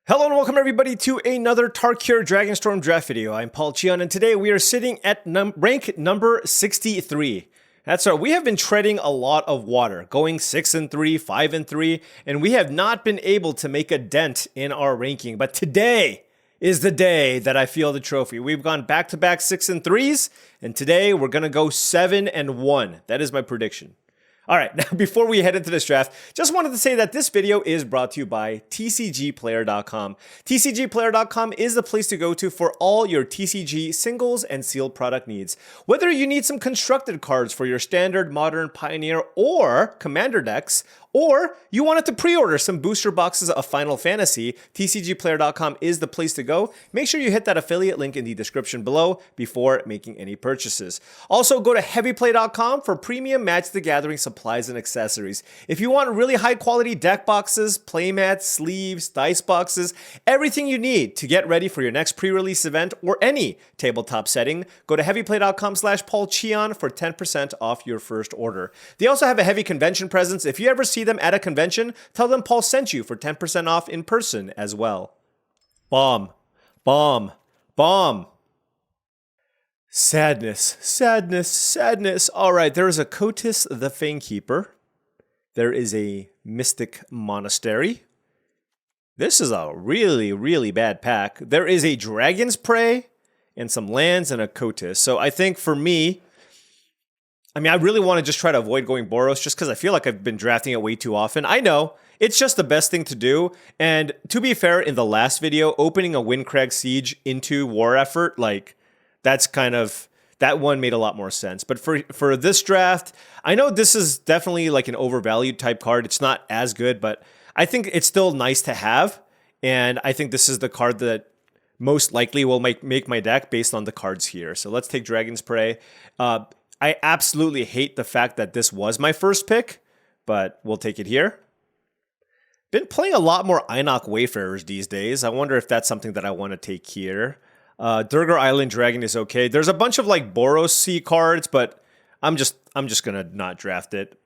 Hello and welcome everybody to another Tarkir Dragonstorm draft video. I'm paulcheon and today we are sitting at rank number 63. That's right, we have been treading a lot of water, going 6-3, 5-3, and we have not been able to make a dent in our ranking. But today is the day that I feel the trophy. We've gone back-to-back 6-3s, and today we're gonna go 7-1. That is my prediction. All right, now before we head into this draft, just wanted to say that this video is brought to you by TCGplayer.com. TCGplayer.com is the place to go to for all your TCG singles and sealed product needs. Whether you need some constructed cards for your standard, modern, pioneer, or commander decks, or you wanted to pre-order some booster boxes of Final Fantasy, TCGplayer.com is the place to go. Make sure you hit that affiliate link in the description below before making any purchases. Also, go to heavyplay.com for premium Magic the Gathering supplies and accessories. If you want really high quality deck boxes, playmats, sleeves, dice boxes, everything you need to get ready for your next pre-release event or any tabletop setting, go to heavyplay.com/paulcheon for 10% off your first order. They also have a heavy convention presence. If you ever see them at a convention, tell them Paul sent you for 10% off in person as well. Bomb. Bomb. Bomb. Sadness. Sadness. Sadness. All right, there is a Kotis the Fanekeeper. There is a Mystic Monastery. This is a really, really bad pack. There is a Dragon's Prey and some lands and a Kotis. So I think for me, I really want to just try to avoid going Boros just because I feel like I've been drafting it way too often. I know, it's just the best thing to do. And to be fair, in the last video, opening a Windcrag Siege into War Effort, that's that one made a lot more sense. But for this draft, I know this is definitely like an overvalued type card. It's not as good, but I think it's still nice to have. And I think this is the card that most likely will make my deck based on the cards here. So let's take Dragon's Prey. I absolutely hate the fact that this was my first pick, but we'll take it here. Been playing a lot more Einok Wayfarers these days. I wonder if that's something that I want to take here. Durgar Island Dragon is okay. There's a bunch of like Boros C cards, but I'm just gonna not draft it.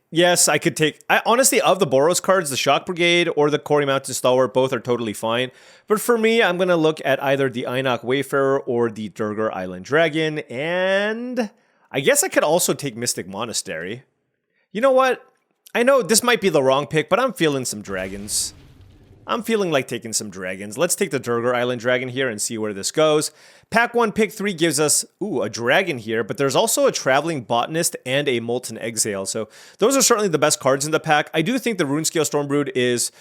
Yes, I could take... honestly, of the Boros cards, the Shock Brigade or the Quarry Mountain Stalwart, both are totally fine. But for me, I'm going to look at either the Einok Wayfarer or the Durgar Island Dragon. And I guess I could also take Mystic Monastery. You know what? I know this might be the wrong pick, but I'm feeling some dragons. I'm feeling like taking some dragons. Let's take the Durgar Island Dragon here and see where this goes. Pack 1, pick 3 gives us, a dragon here, but there's also a Traveling Botanist and a Molten Exhale. So those are certainly the best cards in the pack. I do think the Runescale Stormbrood is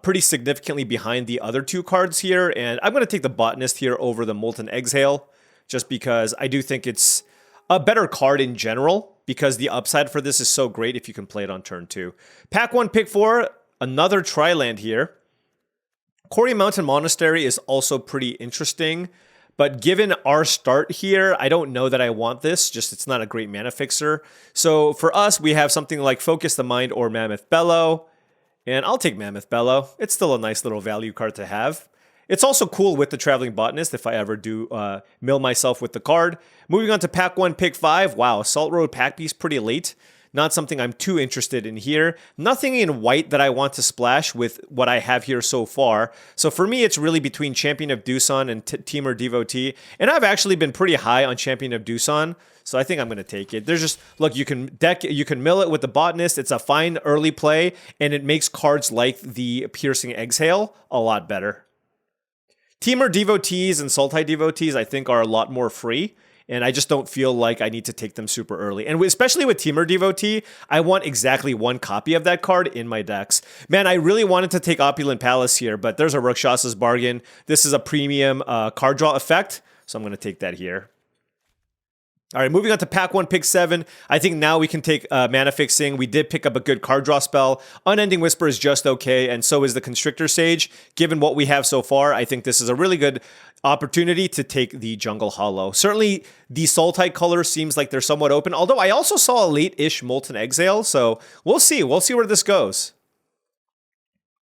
pretty significantly behind the other two cards here, and I'm going to take the Botanist here over the Molten Exhale, just because I do think it's a better card in general, because the upside for this is so great if you can play it on turn 2. Pack 1, pick 4, another Tri-land here. Quarry Mountain Monastery is also pretty interesting, but given our start here, I don't know that I want this, just it's not a great mana fixer. So for us, we have something like Focus the Mind or Mammoth Bellow, and I'll take Mammoth Bellow. It's still a nice little value card to have. It's also cool with the Traveling Botanist if I ever do mill myself with the card. Moving on to Pack 1, pick 5. Wow, Salt Road Pack Piece pretty late. Not something I'm too interested in here. Nothing in white that I want to splash with what I have here so far. So for me, it's really between Champion of Doosan and Temur Devotee. And I've actually been pretty high on Champion of Doosan, so I think I'm going to take it. There's just, look, you can mill it with the Botanist. It's a fine early play, and it makes cards like the Piercing Exhale a lot better. Temur Devotees and Sultai Devotees, I think, are a lot more free. And I just don't feel like I need to take them super early. And especially with Temur Devotee, I want exactly one copy of that card in my decks. Man, I really wanted to take Opulent Palace here, but there's a Rakshasa's Bargain. This is a premium card draw effect, so I'm going to take that here. All right, moving on to Pack 1, pick 7. I think now we can take Mana Fixing. We did pick up a good card draw spell. Unending Whisper is just okay, and so is the Constrictor Sage. Given what we have so far, I think this is a really good opportunity to take the Jungle Hollow. Certainly, the Sultai color seems like they're somewhat open, although I also saw a late-ish Molten Exhale, so we'll see. We'll see where this goes.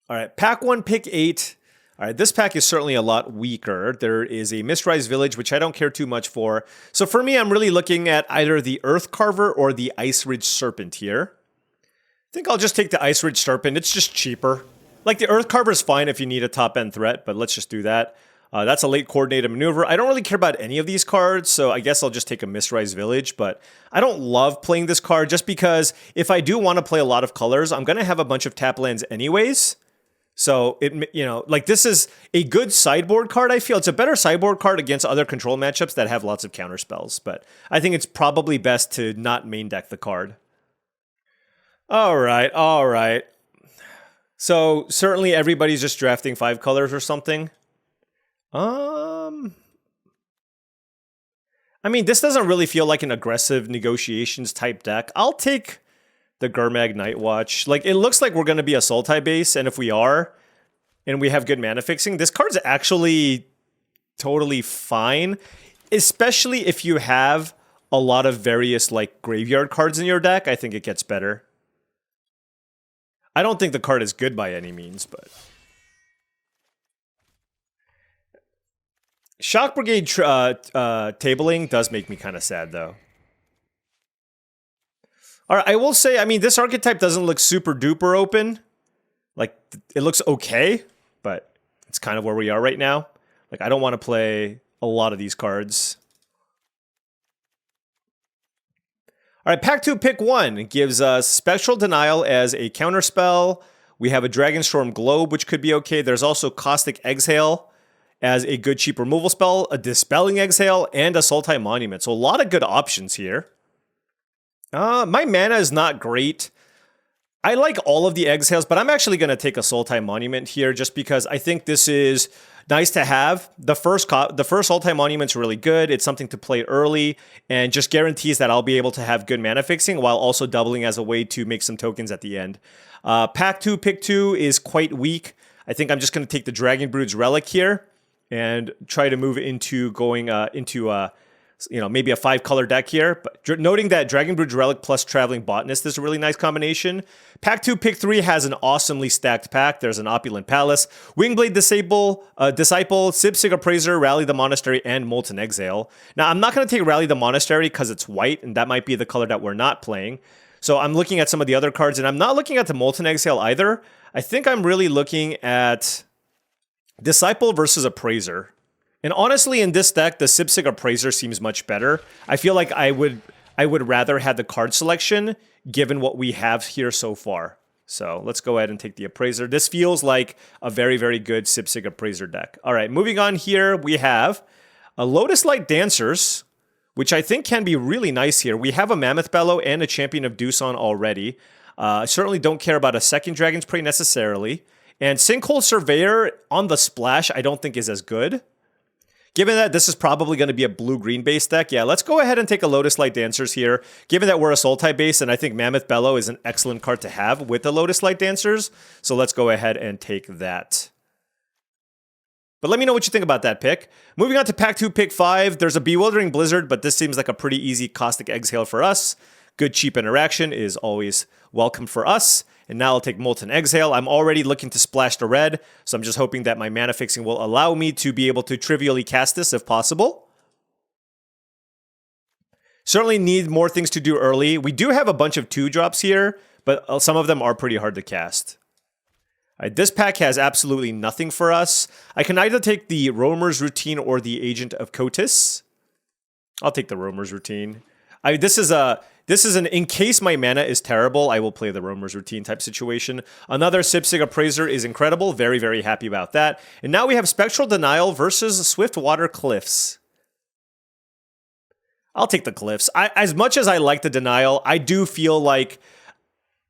All right, Pack 1, pick 8. All right, this pack is certainly a lot weaker. There is a Mistrise Village, which I don't care too much for. So for me, I'm really looking at either the Earth Carver or the Ice Ridge Serpent here. I think I'll just take the Ice Ridge Serpent. It's just cheaper. Like the Earth Carver is fine if you need a top-end threat, but let's just do that. That's a late coordinated maneuver. I don't really care about any of these cards, so I guess I'll just take a Mistrise Village, but I don't love playing this card just because if I do want to play a lot of colors, I'm going to have a bunch of tap lands anyways. So, like this is a good sideboard card, I feel. It's a better sideboard card against other control matchups that have lots of counter spells, but I think it's probably best to not main deck the card. All right. So, certainly everybody's just drafting 5 colors or something. I mean, this doesn't really feel like an aggressive negotiations type deck. I'll take the Gurmag Nightwatch. Like, it looks like we're going to be a Sultai base, and if we are, and we have good mana fixing, this card's actually totally fine, especially if you have a lot of various, like, graveyard cards in your deck. I think it gets better. I don't think the card is good by any means, but... Shock Brigade tabling does make me kind of sad, though. All right, I will say, I mean, this archetype doesn't look super duper open. Like, it looks okay, but it's kind of where we are right now. Like, I don't want to play a lot of these cards. All right, Pack 2, Pick 1. It gives us Spectral Denial as a counterspell. We have a Dragonstorm Globe, which could be okay. There's also Caustic Exhale as a good cheap removal spell, a Dispelling Exhale, and a Sultai Monument. So a lot of good options here. My mana is not great. I like all of the Exhales, but I'm actually going to take a Sultai Monument here just because I think this is nice to have. The first Sultai Monument's really good. It's something to play early and just guarantees that I'll be able to have good mana fixing while also doubling as a way to make some tokens at the end. Pack 2, Pick 2 is quite weak. I think I'm just going to take the Dragon Brood's Relic here and try to move into going into maybe a 5-color deck here. But noting that Dragon Brood's Relic plus Traveling Botanist is a really nice combination. Pack 2, Pick 3 has an awesomely stacked pack. There's an Opulent Palace, Wingblade Disciple, Sibsig Appraiser, Rally the Monastery, and Molten Exile. Now, I'm not going to take Rally the Monastery because it's white, and that might be the color that we're not playing. So I'm looking at some of the other cards, and I'm not looking at the Molten Exile either. I think I'm really looking at Disciple versus Appraiser. And honestly, in this deck, the Sibsig Appraiser seems much better. I feel like I would rather have the card selection given what we have here so far. So let's go ahead and take the Appraiser. This feels like a very, very good Sibsig Appraiser deck. All right, moving on here, we have a Lotus Light Dancers, which I think can be really nice here. We have a Mammoth Bellow and a Champion of Doosan already. I certainly don't care about a second Dragon's Prey necessarily. And Sinkhole Surveyor on the splash I don't think is as good. Given that this is probably going to be a blue-green base deck, yeah, let's go ahead and take a Lotus Light Dancers here. Given that we're a Sultai base, and I think Mammoth Bellow is an excellent card to have with the Lotus Light Dancers, so let's go ahead and take that. But let me know what you think about that pick. Moving on to Pack 2, Pick 5, there's a Bewildering Blizzard, but this seems like a pretty easy Caustic Exhale for us. Good cheap interaction is always welcome for us. And now I'll take Molten Exhale. I'm already looking to splash the red, so I'm just hoping that my mana fixing will allow me to be able to trivially cast this if possible. Certainly need more things to do early. We do have a bunch of 2-drops here, but some of them are pretty hard to cast. All right, this pack has absolutely nothing for us. I can either take the Roamer's Routine or the Agent of Kotis. I'll take the Roamer's Routine. This is an in case my mana is terrible, I will play the Roamer's Routine type situation. Another Sibsig Appraiser is incredible. Very, very happy about that. And now we have Spectral Denial versus Swiftwater Cliffs. I'll take the Cliffs. As much as I like the Denial, I do feel like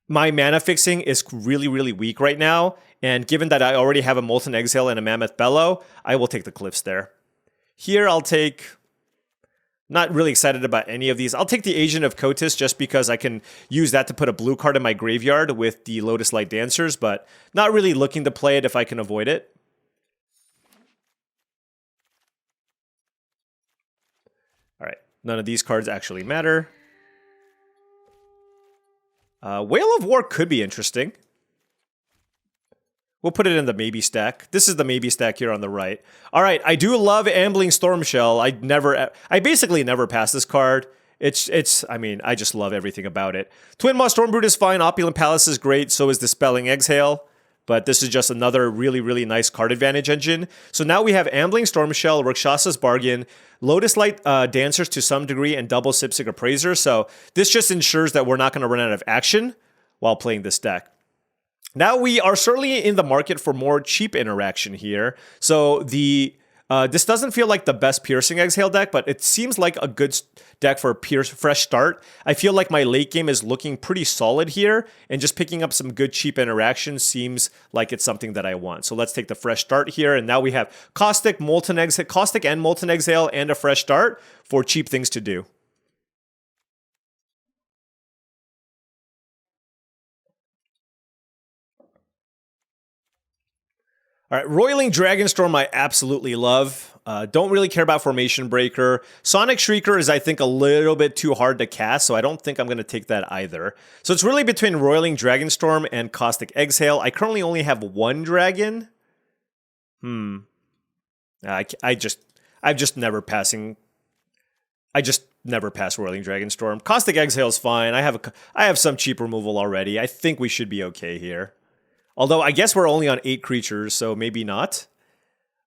my mana fixing is really, really weak right now. And given that I already have a Molten Exhale and a Mammoth Bellow, I will take the Cliffs there. Here I'll take... Not really excited about any of these. I'll take the Agent of Kotis just because I can use that to put a blue card in my graveyard with the Lotus Light Dancers, but not really looking to play it if I can avoid it. All right, none of these cards actually matter. Whale of War could be interesting. We'll put it in the maybe stack. This is the maybe stack here on the right. All right, I do love Ambling Stormshell. I basically never pass this card. I mean, I just love everything about it. Twin Maw Stormbrood is fine. Opulent Palace is great. So is Dispelling Exhale. but this is just another really, really nice card advantage engine. So now we have Ambling Stormshell, Rakshasa's Bargain, Lotus Light Dancers to some degree, and double Sipsig Appraiser. So this just ensures that we're not going to run out of action while playing this deck. Now we are certainly in the market for more cheap interaction here. So this doesn't feel like the best Piercing Exhale deck, but it seems like a good deck for a fresh start. I feel like my late game is looking pretty solid here, and just picking up some good cheap interaction seems like it's something that I want. So let's take the fresh start here, and now we have Caustic and Molten Exhale, and a fresh start for cheap things to do. All right, Roiling Dragonstorm I absolutely love. Don't really care about Formation Breaker. Sonic Shrieker is, I think, a little bit too hard to cast, so I don't think I'm going to take that either. So it's really between Roiling Dragonstorm and Caustic Exhale. I currently only have one dragon. I just never pass Roiling Dragonstorm. Caustic Exhale is fine. I have some cheap removal already. I think we should be okay here. Although I guess we're only on 8 creatures, so maybe not.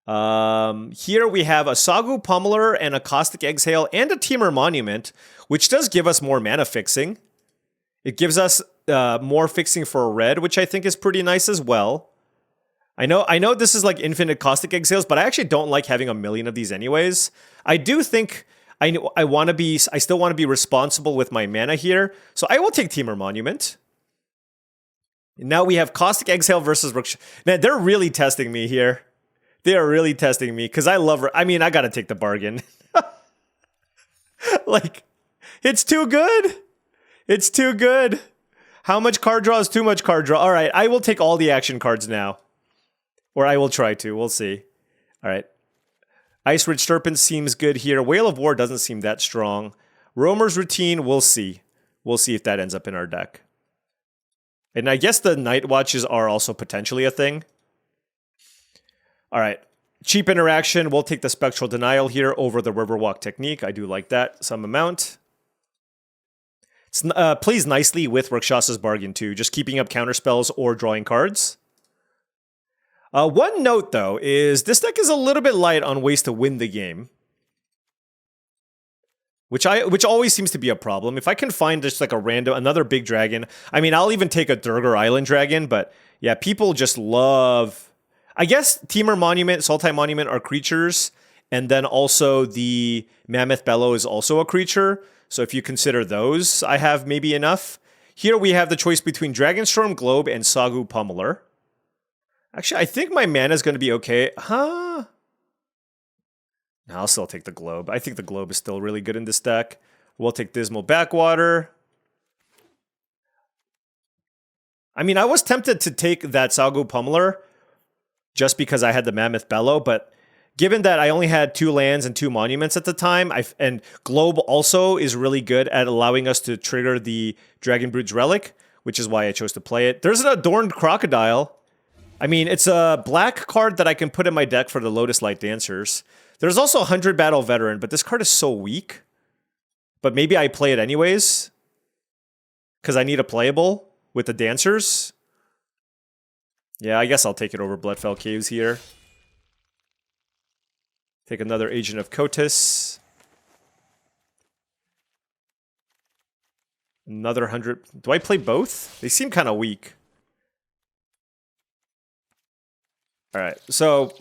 Here we have a Sagu Pummeler and a Caustic Exhale and a Temur Monument, which does give us more mana fixing. It gives us more fixing for a red, which I think is pretty nice as well. I know this is like infinite Caustic Exhales, but I actually don't like having a million of these anyways. I do think I still want to be responsible with my mana here, so I will take Temur Monument. Now we have Caustic Exhale versus Rakshasa's. Man, they're really testing me here. They are really testing me because I love her. I mean, I gotta take the bargain. Like, it's too good. It's too good. How much card draw is too much card draw? All right, I will take all the action cards now. Or I will try to. We'll see. All right. Ice Ridge Serpent seems good here. Whale of War doesn't seem that strong. Roamer's Routine, we'll see. We'll see if that ends up in our deck. And I guess the Night Watches are also potentially a thing. All right. Cheap interaction. We'll take the Spectral Denial here over the Riverwalk Technique. I do like that some amount. It plays nicely with Rakshasa's Bargain too, just keeping up counterspells or drawing cards. One note though is this deck is a little bit light on ways to win the game. Which always seems to be a problem. If I can find just like another big dragon, I mean, I'll even take a Durgar Island dragon, but yeah, people just love, I guess Temur Monument, Sultai Monument are creatures, and then also the Mammoth Bellow is also a creature, so if you consider those, I have maybe enough. Here we have the choice between Dragonstorm Globe and Sagu Pummeler. Actually, I think my mana is going to be okay. Huh? I'll still take the Globe. I think the Globe is still really good in this deck. We'll take Dismal Backwater. I mean, I was tempted to take that Sagu Pummeler just because I had the Mammoth Bellow, but given that I only had 2 lands and 2 monuments at the time, and Globe also is really good at allowing us to trigger the Dragonbrood's Relic, which is why I chose to play it. There's an Adorned Crocodile. I mean, it's a black card that I can put in my deck for the Lotus Light Dancers. There's also 100 Battle Veteran, but this card is so weak. But maybe I play it anyways, because I need a playable with the Dancers. Yeah, I guess I'll take it over Bloodfell Caves here. Take another Agent of Kotis. Another 100. Do I play both? They seem kind of weak. All right, so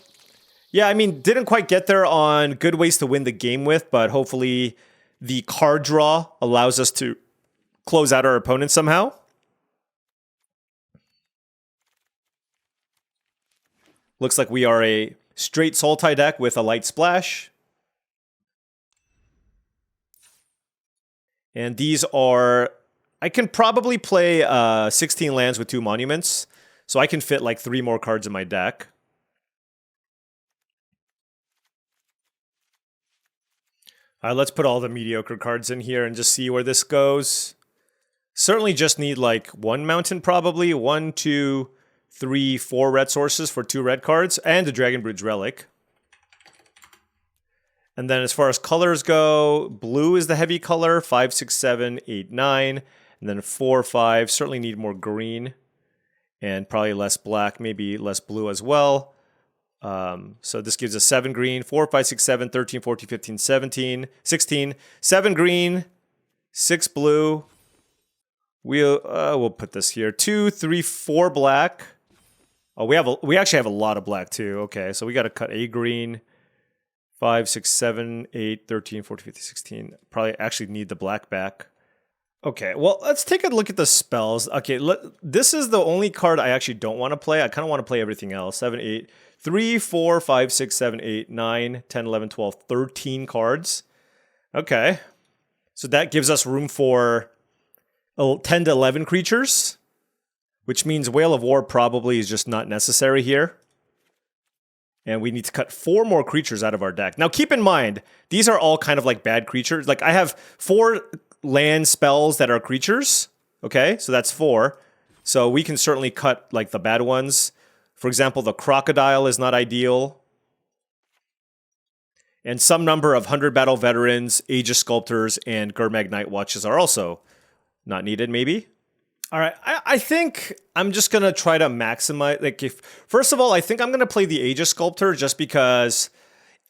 yeah, I mean, didn't quite get there on good ways to win the game with, but hopefully the card draw allows us to close out our opponent somehow. Looks like we are a straight Sultai deck with a light splash. And these are, I can probably play 16 lands with 2 monuments, so I can fit like 3 more cards in my deck. Let's put all the mediocre cards in here and just see where this goes. Certainly just need like 1 mountain probably. 1, 2, 3, 4 red sources for 2 red cards. And the Dragonbrood's Relic. And then as far as colors go, blue is the heavy color. 5, 6, 7, 8, 9. And then 4, 5. Certainly need more green. And probably less black, maybe less blue as well. So this gives us 7 green, 4, 5, 6, 7, 13, 14, 15, 17, 16, 7 green, 6 blue. We'll put this here. 2, 3, 4 black. Oh, we actually have a lot of black too. Okay, so we got to cut a green. 5, 6, 7, 8, 13, 14, 15, 16. Probably actually need the black back. Okay, well, let's take a look at the spells. Okay, this is the only card I actually don't want to play. I kind of want to play everything else. 7, 8, 3, 4, 5, 6, 7, 8, 9, 10, 11, 12, 13 cards. Okay. So that gives us room for 10 to 11 creatures, which means Whale of War probably is just not necessary here. And we need to cut 4 more creatures out of our deck. Now, keep in mind, these are all kind of like bad creatures. Like, I have 4 land spells that are creatures. Okay, so that's 4. So we can certainly cut like the bad ones. For example, the Crocodile is not ideal. And some number of 100 Battle Veterans, Aegis Sculptors, and Gurmag Night Watches are also not needed, maybe. All right, I think I'm just going to try to maximize... First of all, I think I'm going to play the Aegis Sculptor just because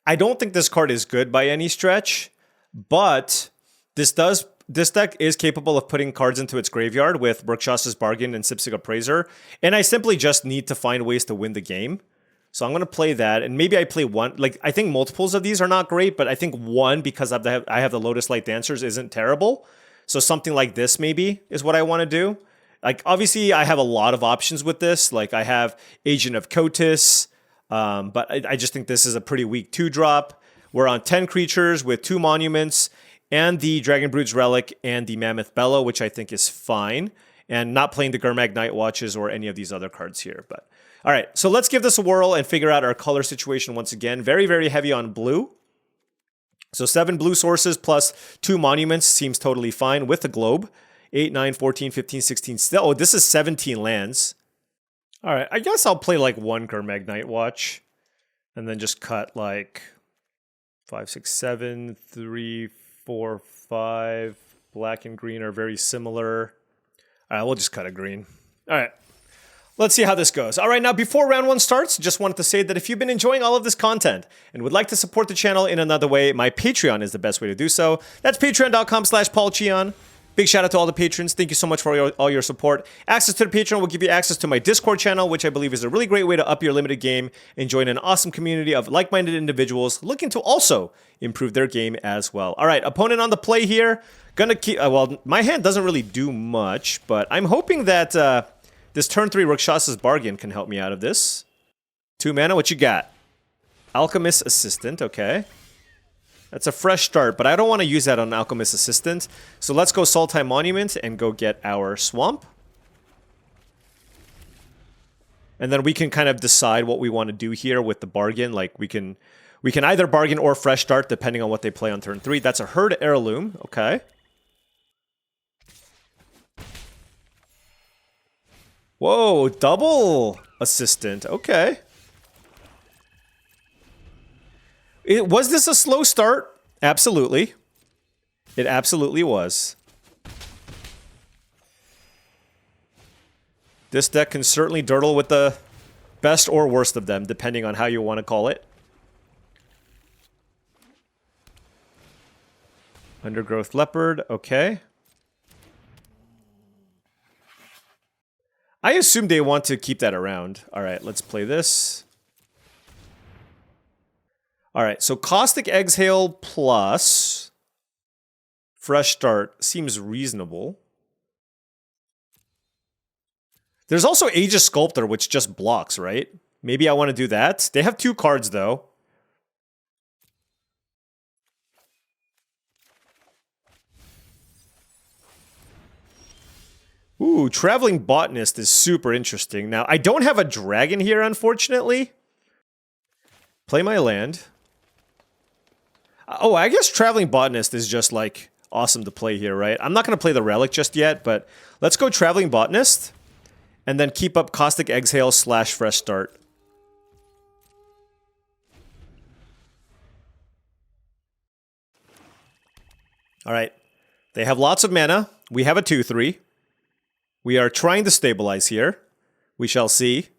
I don't think this card is good by any stretch. But this deck is capable of putting cards into its graveyard with Brookshaus's Bargain and Sipsig Appraiser. And I simply just need to find ways to win the game. So I'm going to play that. And maybe I play one. Like, I think multiples of these are not great, but I think one, because I have the Lotus Light Dancers, isn't terrible. So something like this maybe is what I want to do. Like, obviously, I have a lot of options with this. Like, I have Agent of Kotis, but I just think this is a pretty weak 2-drop. We're on 10 creatures with 2 monuments, and the Dragonbrood's Relic and the Mammoth Bellow, which I think is fine. And not playing the Gurmag Night Watches or any of these other cards here. But all right, so let's give this a whirl and figure out our color situation once again. Very, very heavy on blue. So 7 blue sources plus 2 monuments seems totally fine with the globe. 8, 9, 14, 15, 16. Oh, this is 17 lands. All right, I guess I'll play like 1 Gurmag Night Watch. And then just cut like 5, 6, 7, 3, 4, 5. Black and green are very similar. All right, we'll just cut a green. All right. Let's see how this goes. All right, now before round 1 starts, just wanted to say that if you've been enjoying all of this content and would like to support the channel in another way, my Patreon is the best way to do so. That's patreon.com/paulcheon. Big shout out to all the patrons. Thank you so much for all your support. Access to the Patreon will give you access to my Discord channel, which I believe is a really great way to up your limited game and join an awesome community of like-minded individuals looking to also improve their game as well. All right, opponent on the play here. Gonna keep, well, my hand doesn't really do much, but I'm hoping that this turn 3 Brookshaus's Bargain can help me out of this. 2 mana, what you got? Alchemist Assistant, okay. That's a fresh start, but I don't want to use that on Alchemist Assistant. So let's go Sultai Monument and go get our Swamp. And then we can kind of decide what we want to do here with the Bargain. Like, we can either Bargain or Fresh Start, depending on what they play on turn 3. That's a Herd Heirloom, okay. Whoa, double Assistant, okay. Was this a slow start? Absolutely. It absolutely was. This deck can certainly dirtle with the best or worst of them, depending on how you want to call it. Undergrowth Leopard, okay. I assume they want to keep that around. All right, let's play this. All right, so Caustic Exhale plus Fresh Start seems reasonable. There's also Aegis Sculptor, which just blocks, right? Maybe I want to do that. They have 2 cards, though. Ooh, Traveling Botanist is super interesting. Now, I don't have a dragon here, unfortunately. Play my land. Oh, I guess Traveling Botanist is just, like, awesome to play here, right? I'm not going to play the Relic just yet, but let's go Traveling Botanist. And then keep up Caustic Exhale / Fresh Start. All right. They have lots of mana. We have a 2/3. We are trying to stabilize here. We shall see.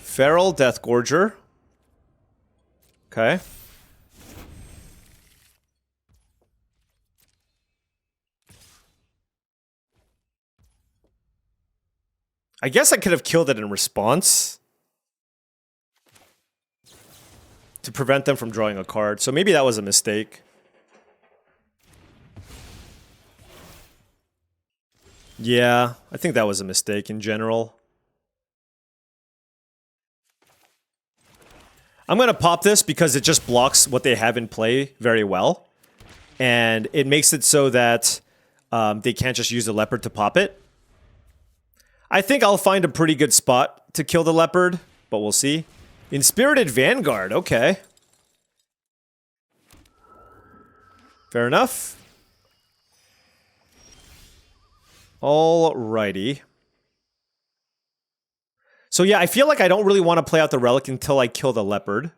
Feral Deathgorger. Okay. I guess I could have killed it in response to prevent them from drawing a card. So maybe that was a mistake. Yeah, I think that was a mistake in general. I'm going to pop this because it just blocks what they have in play very well. And it makes it so that they can't just use the leopard to pop it. I think I'll find a pretty good spot to kill the leopard, but we'll see. Inspirited Vanguard, okay. Fair enough. Alrighty. So yeah, I feel like I don't really want to play out the relic until I kill the leopard.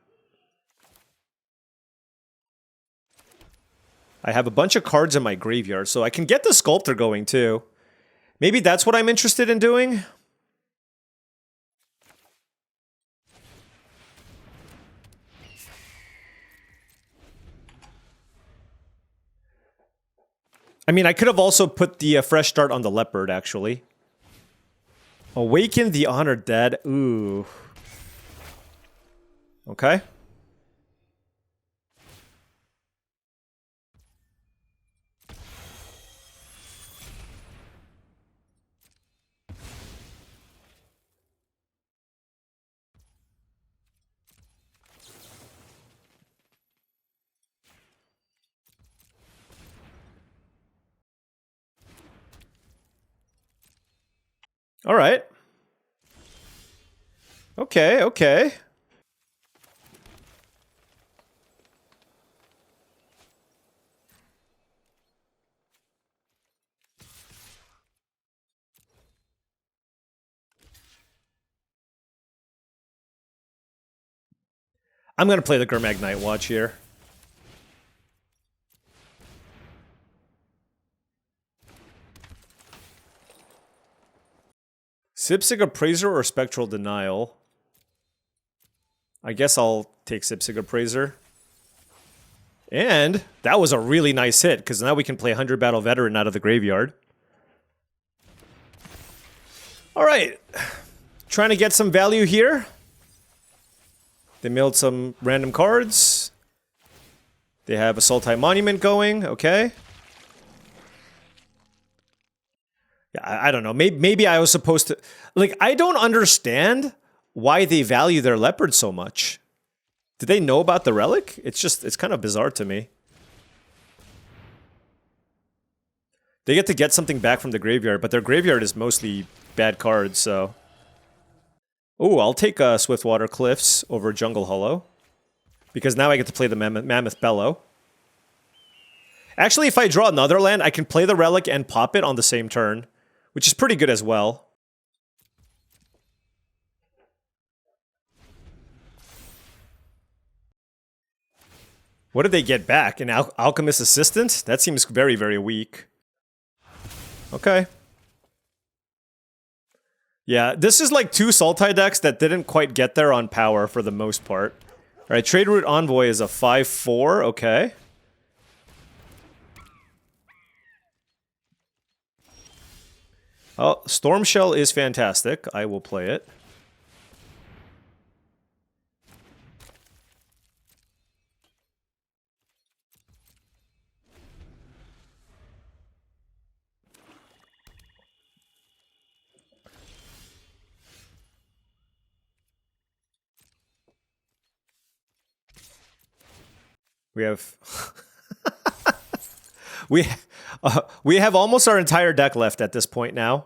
I have a bunch of cards in my graveyard, so I can get the Sculptor going too. Maybe that's what I'm interested in doing. I mean, I could have also put the fresh start on the leopard, actually. Awaken the Honored Dead. Ooh. Okay. All right. Okay, okay. I'm going to play the Gurmag Night Watch here. Sipsig Appraiser or Spectral Denial? I guess I'll take Sipsig Appraiser. And that was a really nice hit, because now we can play 100 Battle Veteran out of the graveyard. Alright. Trying to get some value here. They milled some random cards. They have a Sultai Monument going, okay. Yeah, I don't know. Maybe I was supposed to... Like, I don't understand why they value their leopard so much. Did they know about the relic? It's kind of bizarre to me. They get something back from the graveyard, but their graveyard is mostly bad cards, so... Ooh, I'll take Swiftwater Cliffs over Jungle Hollow. Because now I get to play the Mammoth Bellow. Actually, if I draw another land, I can play the relic and pop it on the same turn. Which is pretty good as well. What did they get back? An Alchemist Assistant? That seems very, very weak. Okay. Yeah, this is like two Sultai decks that didn't quite get there on power for the most part. Alright, Trade Route Envoy is a 5/4, okay. Oh, Storm Shell is fantastic. I will play it. We have... we have almost our entire deck left at this point now.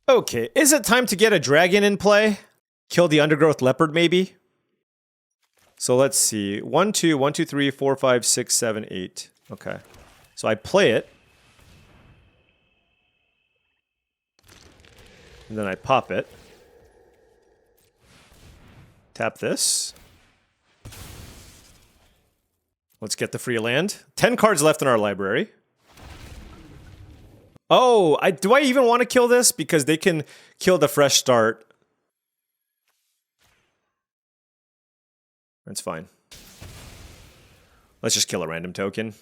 Okay, is it time to get a dragon in play? Kill the Undergrowth Leopard, maybe? So let's see. 1, 2, 1, 2, 3, 4, 5, 6, 7, 8. Okay. So I play it. And then I pop it. Tap this. Let's get the free land. 10 cards left in our library. Oh, do I even want to kill this? Because they can kill the fresh start. That's fine. Let's just kill a random token.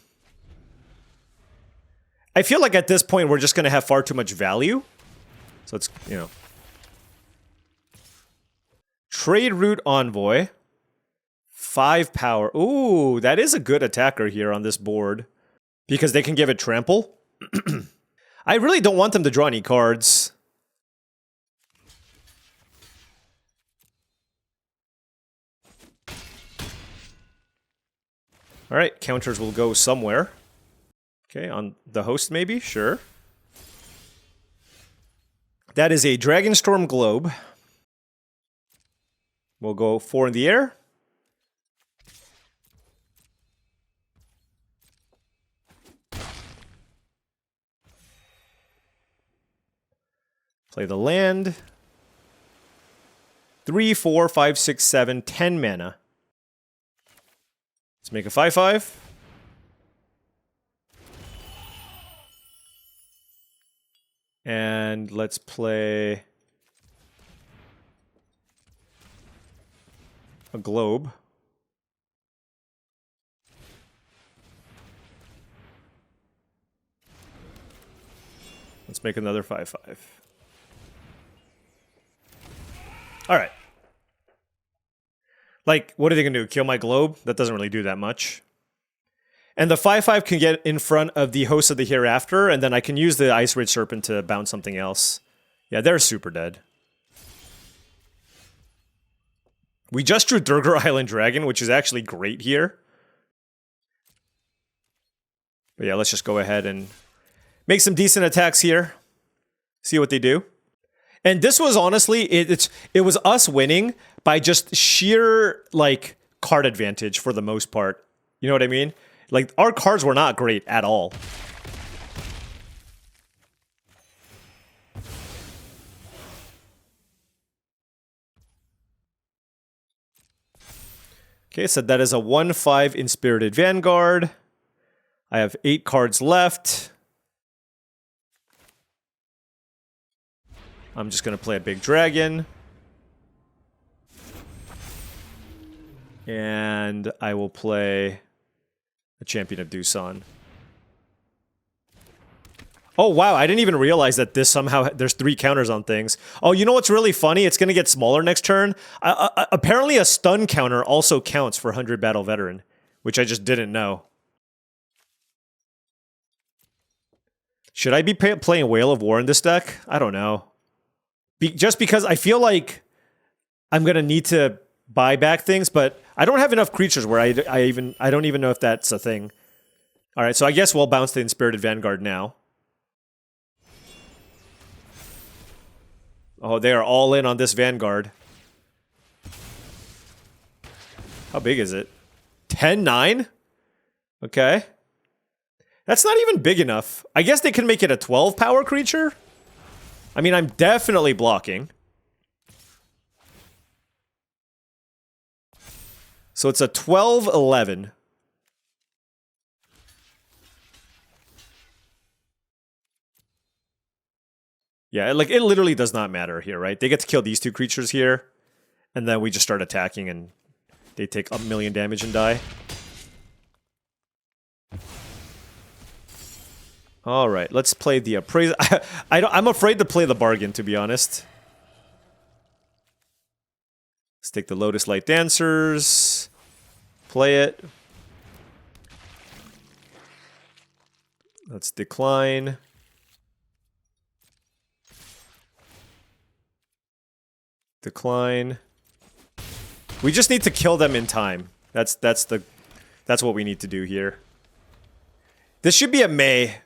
I feel like at this point we're just going to have far too much value. So it's, you know. Trade Route Envoy. 5 power. Ooh, that is a good attacker here on this board. Because they can give it trample. I really don't want them to draw any cards. Alright, counters will go somewhere. Okay, on the host maybe? Sure. That is a Dragonstorm Globe. We'll go 4 in the air. Play the land. 3, 4, 5, 6, 7, 10 mana. Let's make a 5/5. And let's play a globe. Let's make another 5/5. All right. Like, what are they going to do? Kill my globe? That doesn't really do that much. And the 5/5 can get in front of the Host of the Hereafter, and then I can use the Ice Ridge Serpent to bounce something else. Yeah, they're super dead. We just drew Durgar Island Dragon, which is actually great here. But yeah, let's just go ahead and make some decent attacks here. See what they do. And this was honestly, it was us winning by just sheer, like, card advantage for the most part. You know what I mean? Like, our cards were not great at all. Okay, so that is a 1/5 Inspirited Vanguard. I have 8 cards left. I'm just going to play a big dragon. And I will play a Champion of Doosan. Oh, wow, I didn't even realize that this somehow, there's 3 counters on things. Oh, you know what's really funny? It's going to get smaller next turn. Apparently a stun counter also counts for 100 Battle Veteran, which I just didn't know. Should I be playing Whale of War in this deck? I don't know. Just because I feel like I'm going to need to buy back things, but I don't have enough creatures where I don't even know if that's a thing. All right, so I guess we'll bounce the Inspirited Vanguard now. Oh, they are all in on this Vanguard. How big is it? 10-9? Okay. That's not even big enough. I guess they can make it a 12 power creature? I mean, I'm definitely blocking. So it's a 12-11. Yeah, like, it literally does not matter here, right? They get to kill these 2 creatures here, and then we just start attacking, and they take 1,000,000 damage and die. All right, let's play the Appraisal. I'm afraid to play the Bargain, to be honest. Let's take the Lotus Light Dancers. Play it. Let's decline. Decline. We just need to kill them in time. That's what we need to do here. This should be a May.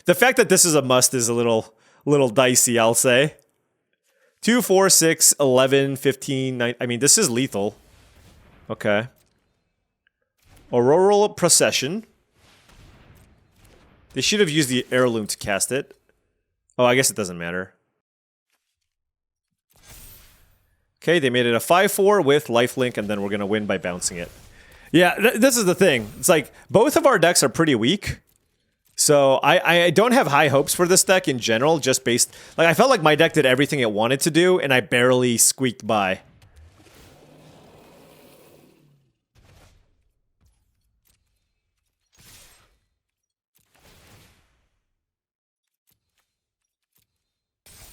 The fact that this is a must is a little dicey, I'll say. 2, 4, 6, 11, 15, 9. I mean, this is lethal. Okay. Auroral Procession. They should have used the Heirloom to cast it. Oh, I guess it doesn't matter. Okay, they made it a 5/4 with lifelink, and then we're going to win by bouncing it. Yeah, this is the thing. It's like both of our decks are pretty weak. So I don't have high hopes for this deck in general, just based... Like, I felt like my deck did everything it wanted to do, and I barely squeaked by.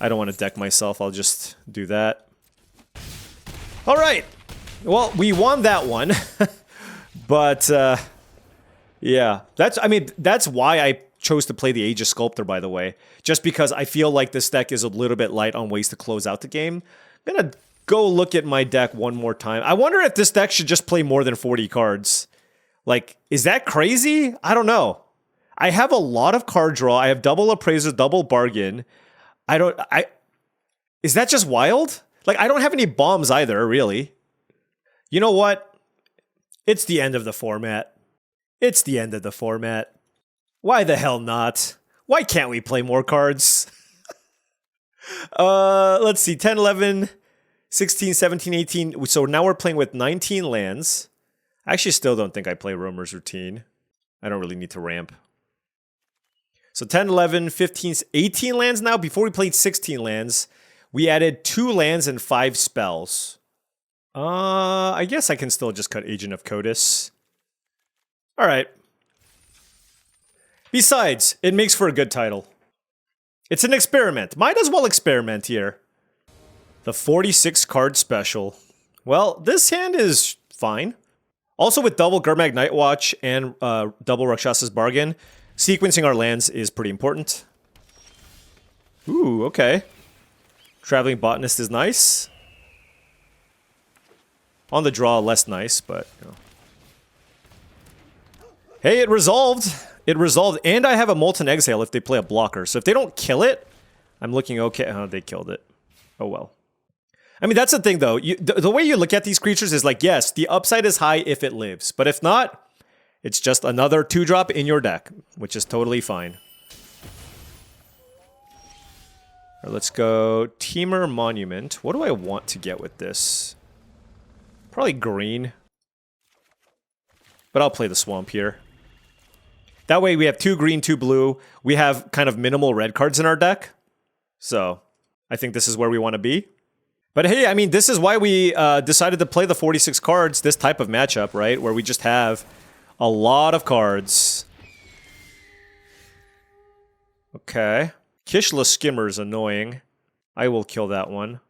I don't want to deck myself, I'll just do that. Alright! Well, we won that one. But, yeah. That's why I chose to play the Aegis Sculptor, by the way. Just because I feel like this deck is a little bit light on ways to close out the game. I'm gonna go look at my deck one more time. I wonder if this deck should just play more than 40 cards. Like, is that crazy? I don't know. I have a lot of card draw. I have double Appraiser, double Bargain. Is that just wild? Like, I don't have any bombs either, really. You know what? It's the end of the format. It's the end of the format. Why the hell not? Why can't we play more cards? Let's see. 10, 11, 16, 17, 18. So now we're playing with 19 lands. I actually still don't think I play Roamer's Routine. I don't really need to ramp. So 10, 11, 15, 18 lands now. Before we played 16 lands, we added 2 lands and 5 spells. I guess I can still just cut Agent of Codis. Alright. Besides, it makes for a good title. It's an experiment. Might as well experiment here. The 46 card special. Well, this hand is fine. Also with double Gurmag Nightwatch and double Rakshasa's Bargain, sequencing our lands is pretty important. Ooh, okay. Traveling Botanist is nice. On the draw, less nice, but, you know. Hey, it resolved! It resolved, and I have a Molten Exhale if they play a blocker. So if they don't kill it, I'm looking okay. Oh, they killed it. Oh well. I mean, that's the thing, though. The way you look at these creatures is like, yes, the upside is high if it lives. But if not, it's just another 2-drop in your deck, which is totally fine. All right, let's go Temur Monument. What do I want to get with this? Probably green. But I'll play the Swamp here. That way we have 2 green, 2 blue. We have kind of minimal red cards in our deck. So I think this is where we want to be. But hey, I mean, this is why we decided to play the 46 cards, this type of matchup, right? Where we just have a lot of cards. Okay. Kishla Skimmer is annoying. I will kill that one.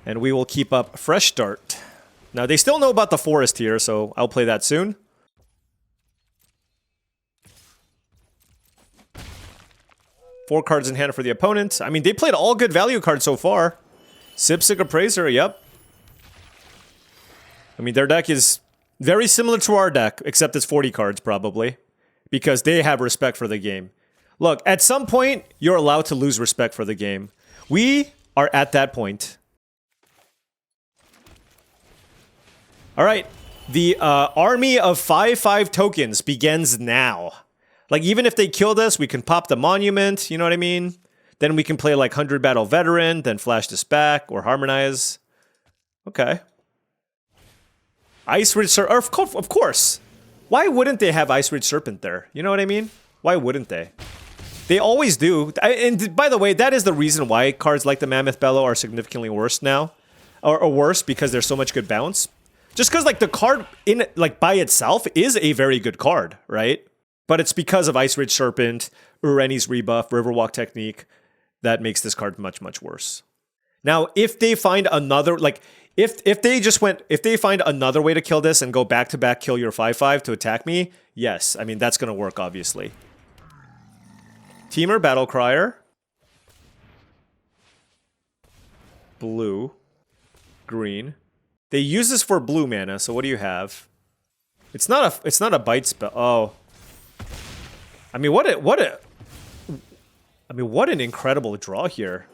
And we will keep up Fresh Start. Now, they still know about the Forest here, so I'll play that soon. Four cards in hand for the opponent. I mean, they played all good value cards so far. Sipsig Appraiser, yep. I mean, their deck is very similar to our deck, except it's 40 cards, probably. Because they have respect for the game. Look, at some point, you're allowed to lose respect for the game. We are at that point. Alright, the army of 5/5 tokens begins now. Like, even if they killed us, we can pop the Monument, you know what I mean? Then we can play like 100 Battle Veteran, then flash this back, or Harmonize. Okay. Ice Ridge Serpent, of course. Why wouldn't they have Ice Ridge Serpent there? You know what I mean? Why wouldn't they? They always do. And by the way, that is the reason why cards like the Mammoth Bellow are significantly worse now. Or worse, because there's so much good bounce. Just because, like, the card in like by itself is a very good card, right? But it's because of Ice Ridge Serpent, Ureni's Rebuff, Riverwalk Technique that makes this card much, much worse. Now, if they find another, like, if they find another way to kill this and go back-to-back kill your 5/5 to attack me, yes, I mean, that's going to work, obviously. Temur Battlecrier. Blue. Green. They use this for blue mana, so what do you have? It's not a bite spell. Oh. I mean, what an incredible draw here.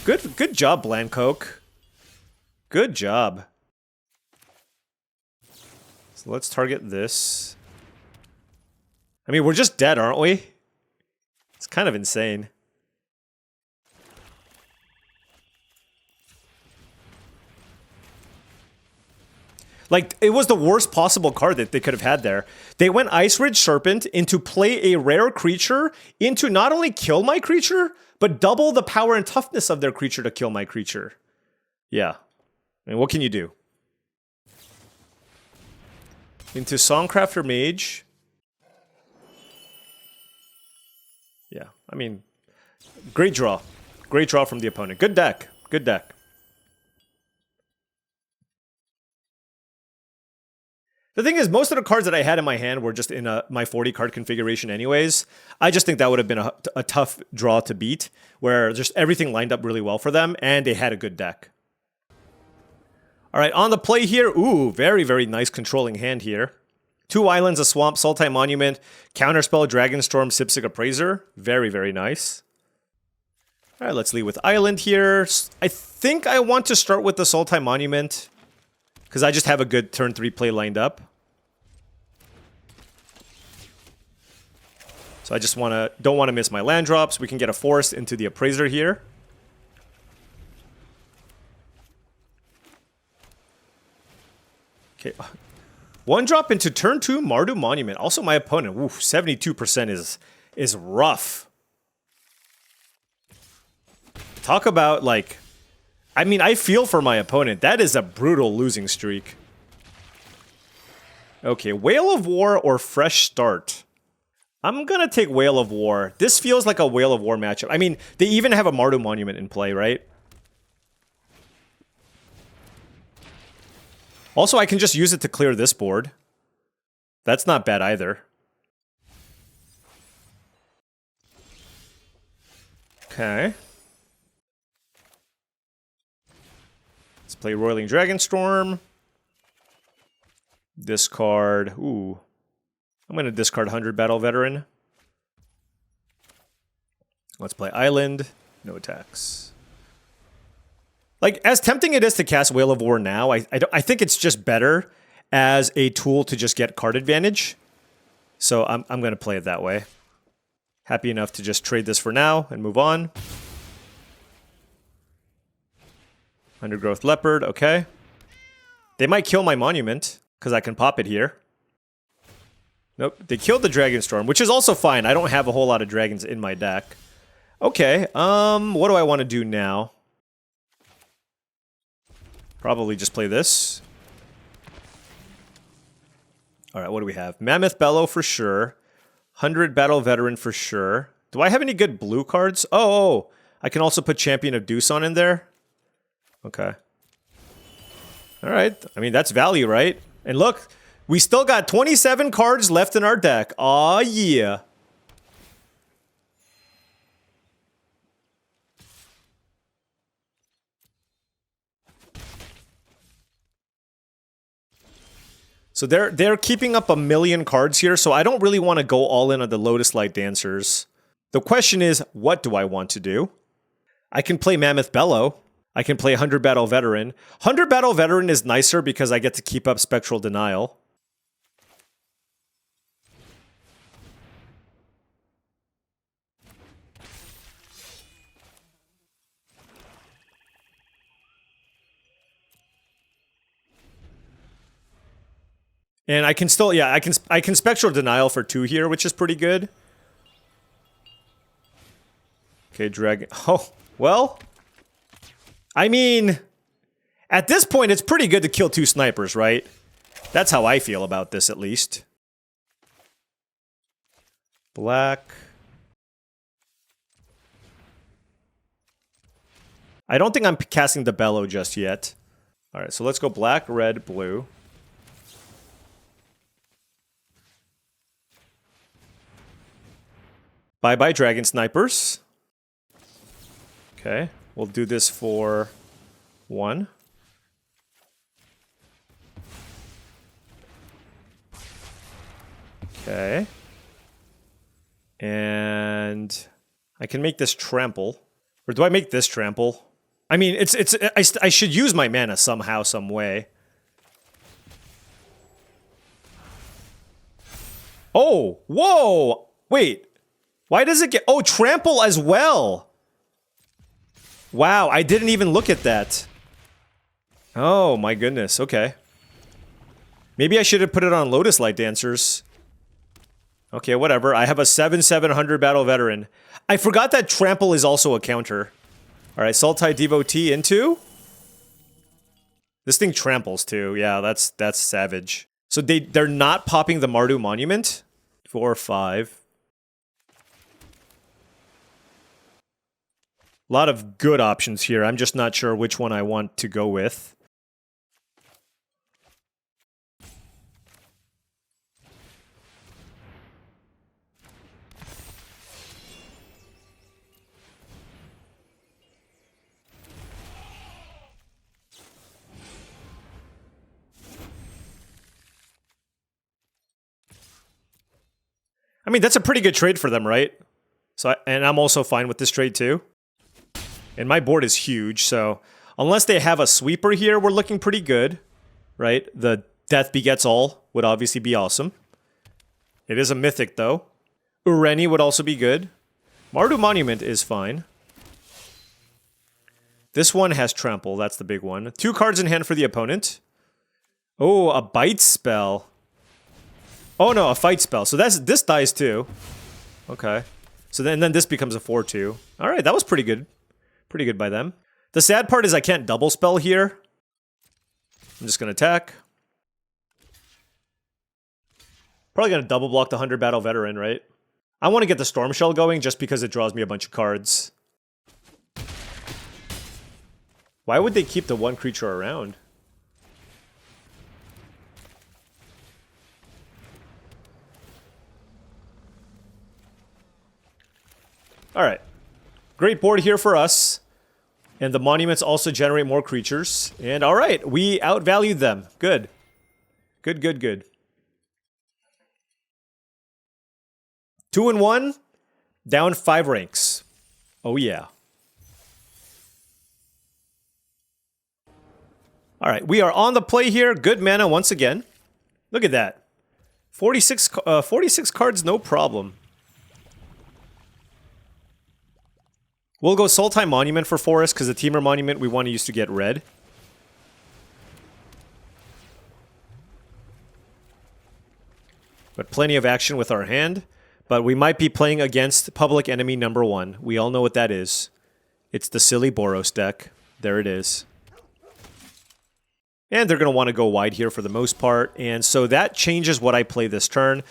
Good job, Blancoke. Good job. So let's target this. I mean, we're just dead, aren't we? It's kind of insane. Like, it was the worst possible card that they could have had there. They went Ice Ridge Serpent into play a rare creature into not only kill my creature, but double the power and toughness of their creature to kill my creature. Yeah. I mean, what can you do? Into Songcrafter Mage. Yeah, I mean, great draw. Great draw from the opponent. Good deck. Good deck. The thing is, most of the cards that I had in my hand were just in my 40 card configuration anyways. I just think that would have been a tough draw to beat, where just everything lined up really well for them, and they had a good deck. All right, on the play here, ooh, very, very nice controlling hand here. 2 islands, a swamp, Sultai Monument, Counterspell, Dragonstorm, Sipsig Appraiser. Very, very nice. All right, let's lead with island here. I think I want to start with the Sultai Monument, because I just have a good turn 3 play lined up. So I just don't want to miss my land drops. We can get a forest into the Appraiser here. Okay. 1 drop into turn 2 Mardu Monument. Also my opponent. Oof, 72% is rough. Talk about, like, I mean, I feel for my opponent. That is a brutal losing streak. Okay, Whale of War or Fresh Start? I'm gonna take Whale of War. This feels like a Whale of War matchup. I mean, they even have a Mardu Monument in play, right? Also, I can just use it to clear this board. That's not bad either. Okay. Let's play Roiling Dragonstorm. Discard. Ooh. I'm going to discard 100 Battle Veteran. Let's play Island. No attacks. Like, as tempting it is to cast Whale of War now, I think it's just better as a tool to just get card advantage. So I'm going to play it that way. Happy enough to just trade this for now and move on. Undergrowth Leopard, okay. They might kill my Monument, because I can pop it here. Nope, they killed the Dragonstorm, which is also fine. I don't have a whole lot of dragons in my deck. Okay, what do I want to do now? Probably just play this. Alright, what do we have? Mammoth Bellow for sure. 100 Battle Veteran for sure. Do I have any good blue cards? Oh, I can also put Champion of Doosan in there. Okay. Alright, I mean, that's value, right? And look, we still got 27 cards left in our deck. Aw, yeah. So they're keeping up 1 million cards here, so I don't really want to go all in on the Lotus Light Dancers. The question is, what do I want to do? I can play Mammoth Bellow. I can play 100 Battle Veteran. 100 Battle Veteran is nicer because I get to keep up Spectral Denial. And I can still, yeah, I can Spectral Denial for 2 here, which is pretty good. Okay, Dragon. Oh, well. I mean, at this point, it's pretty good to kill 2 snipers, right? That's how I feel about this, at least. Black. I don't think I'm casting the Bellow just yet. All right, so let's go black, red, blue. Bye-bye, Dragon Snipers. Okay, we'll do this for 1. Okay. And I can make this trample. Or do I make this trample? I mean, I should use my mana somehow, some way. Oh, whoa! Wait. Why does it get... Oh, trample as well! Wow, I didn't even look at that. Oh, my goodness. Okay. Maybe I should have put it on Lotus Light Dancers. Okay, whatever. I have a 7/700 Battle Veteran. I forgot that Trample is also a counter. Alright, Sultai Devotee into... This thing tramples too. Yeah, that's savage. So they're not popping the Mardu Monument? 4 or 5. A lot of good options here. I'm just not sure which one I want to go with. I mean, that's a pretty good trade for them, right? So, and I'm also fine with this trade too. And my board is huge, so unless they have a sweeper here, we're looking pretty good, right? The Death Begets All would obviously be awesome. It is a mythic, though. Ureni would also be good. Mardu Monument is fine. This one has Trample, that's the big one. 2 cards in hand for the opponent. Oh, a Bite spell. Oh no, a Fight spell. So this dies too. Okay. So then this becomes a 4/2. Alright, that was pretty good. Pretty good by them. The sad part is I can't double spell here. I'm just gonna attack. Probably gonna double block the 100 Battle Veteran, right? I want to get the Storm Shell going just because it draws me a bunch of cards. Why would they keep the 1 creature around? Alright. Great board here for us. And the monuments also generate more creatures. And alright, we outvalued them. Good. Good, good, good. 2-1. Down 5 ranks. Oh yeah. Alright, we are on the play here. Good mana once again. Look at that. 46 cards, no problem. We'll go Sultai Monument for Forest, because the Temur Monument we want to use to get red. But plenty of action with our hand. But we might be playing against public enemy number 1. We all know what that is. It's the silly Boros deck. There it is. And they're going to want to go wide here for the most part. And so that changes what I play this turn.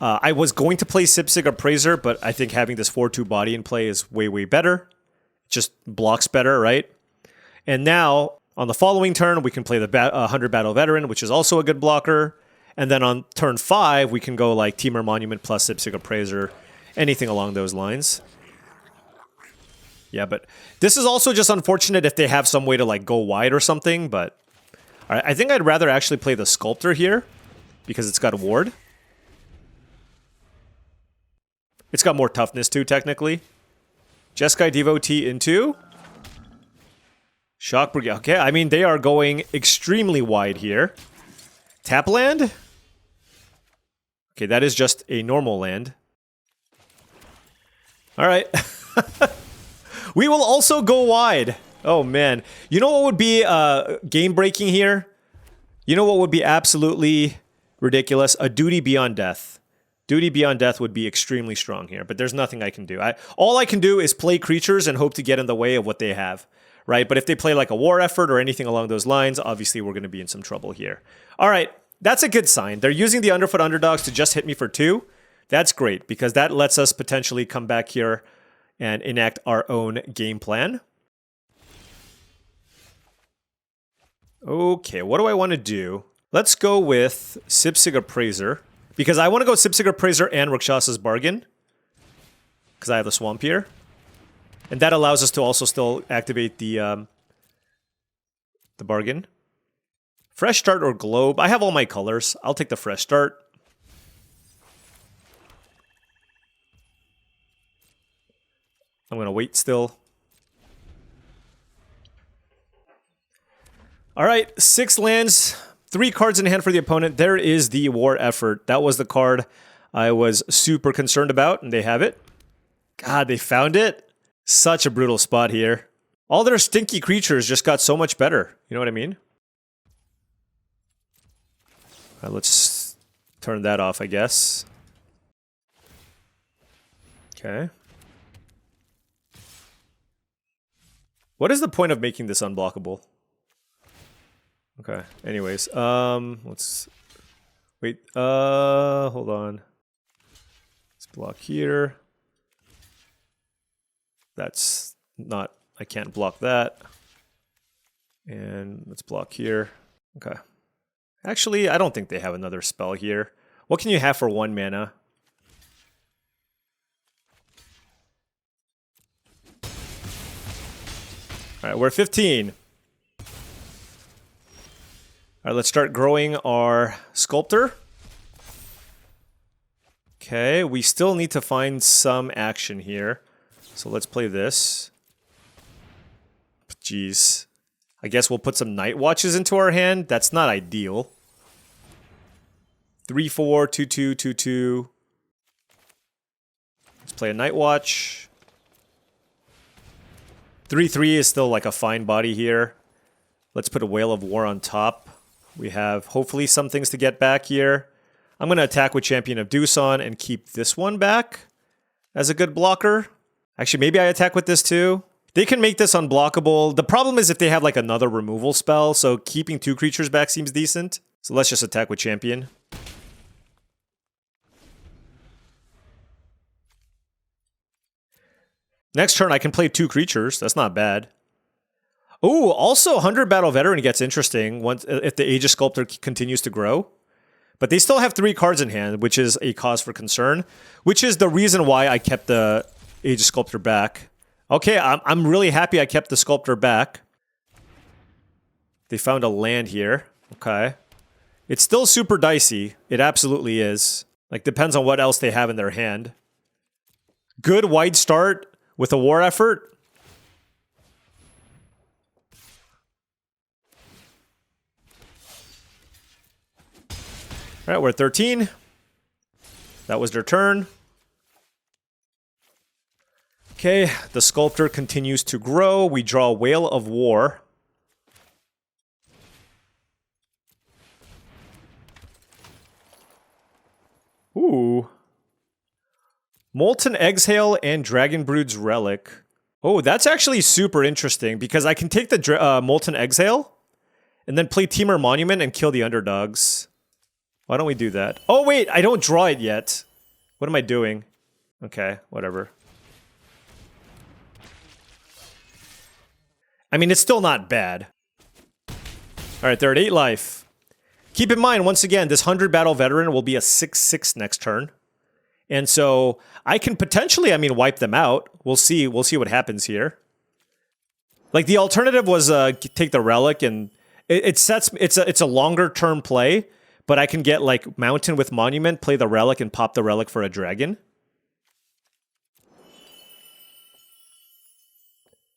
I was going to play Sipsig Appraiser, but I think having this 4/2 body in play is way, way better. Just blocks better, right? And now, on the following turn, we can play the 100 Battle Veteran, which is also a good blocker. And then on turn 5, we can go like Temur Monument plus Sipsig Appraiser, anything along those lines. Yeah, but this is also just unfortunate if they have some way to like go wide or something, but... Alright, I think I'd rather actually play the Sculptor here, because it's got a ward. It's got more toughness too, technically. Jeskai Devotee into... Shock Brigade. Okay, I mean, they are going extremely wide here. Tap land? Okay, that is just a normal land. Alright. We will also go wide. Oh, man. You know what would be game-breaking here? You know what would be absolutely ridiculous? A Duty Beyond Death. Duty Beyond Death would be extremely strong here, but there's nothing I can do. All I can do is play creatures and hope to get in the way of what they have, right? But if they play like a War Effort or anything along those lines, obviously we're going to be in some trouble here. All right, that's a good sign. They're using the Underfoot Underdogs to just hit me for 2. That's great, because that lets us potentially come back here and enact our own game plan. Okay, what do I want to do? Let's go with Sipsig Appraiser. Because I want to go Sipsig Appraiser and Rakshasa's Bargain. Because I have the Swamp here. And that allows us to also still activate the Bargain. Fresh Start or Globe. I have all my colors. I'll take the Fresh Start. I'm going to wait still. Alright, 6 lands. 3 cards in hand for the opponent. There is the War Effort. That was the card I was super concerned about, and they have it. God, they found it. Such a brutal spot here. All their stinky creatures just got so much better. You know what I mean? All right, let's turn that off, I guess. Okay. What is the point of making this unblockable? Okay. Anyways, let's wait. Hold on. Let's block here. That's not. I can't block that. And let's block here. Okay. Actually, I don't think they have another spell here. What can you have for 1 mana? All right, we're 15. All right, let's start growing our Sculptor. Okay, we still need to find some action here. So let's play this. Jeez. I guess we'll put some Night Watches into our hand. That's not ideal. 3/4, 2/2, 2/2. Let's play a Night Watch. 3/3 is still like a fine body here. Let's put a Whale of War on top. We have hopefully some things to get back here. I'm going to attack with Champion of Doosan and keep this one back as a good blocker. Actually, maybe I attack with this too. They can make this unblockable. The problem is if they have like another removal spell, so keeping 2 creatures back seems decent. So let's just attack with Champion. Next turn, I can play 2 creatures. That's not bad. Oh, also 100 Battle Veteran gets interesting once if the Aegis Sculptor continues to grow. But they still have 3 cards in hand, which is a cause for concern. Which is the reason why I kept the Aegis Sculptor back. Okay, I'm really happy I kept the Sculptor back. They found a land here. Okay. It's still super dicey. It absolutely is. Like, depends on what else they have in their hand. Good white start with a war effort. All right, we're at 13. That was their turn. Okay, the Sculptor continues to grow. We draw Whale of War. Ooh. Molten Exhale and Dragonbrood's Relic. Oh, that's actually super interesting because I can take the Molten Exhale and then play Temur Monument and kill the underdogs. Why don't we do that? Oh, wait, I don't draw it yet. What am I doing? Okay, whatever. I mean, it's still not bad. All right, they're at 8 life. Keep in mind, once again, this 100 Battle Veteran will be a 6/6 next turn. And so I can potentially, I mean, wipe them out. We'll see what happens here. Like, the alternative was take the Relic, and it's a longer term play, but I can get, like, Mountain with Monument, play the Relic, and pop the Relic for a dragon.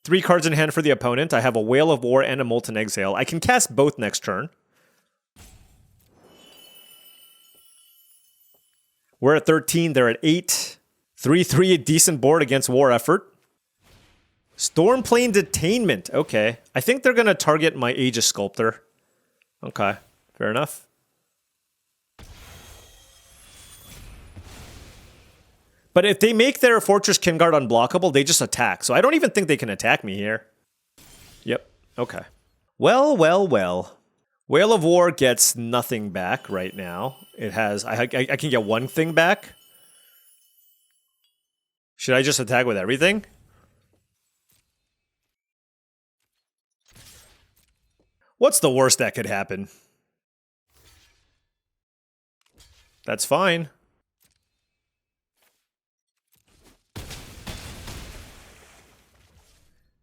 3 cards in hand for the opponent. I have a Whale of War and a Molten Exhale. I can cast both next turn. We're at 13. They're at 8. 3/3, a decent board against War Effort. Stormplane Detainment. Okay. I think they're going to target my Aegis Sculptor. Okay. Fair enough. But if they make their Fortress Kinguard unblockable, they just attack. So I don't even think they can attack me here. Yep. Okay. Well, well, well. Whale of War gets nothing back right now. It has... I can get 1 thing back. Should I just attack with everything? What's the worst that could happen? That's fine.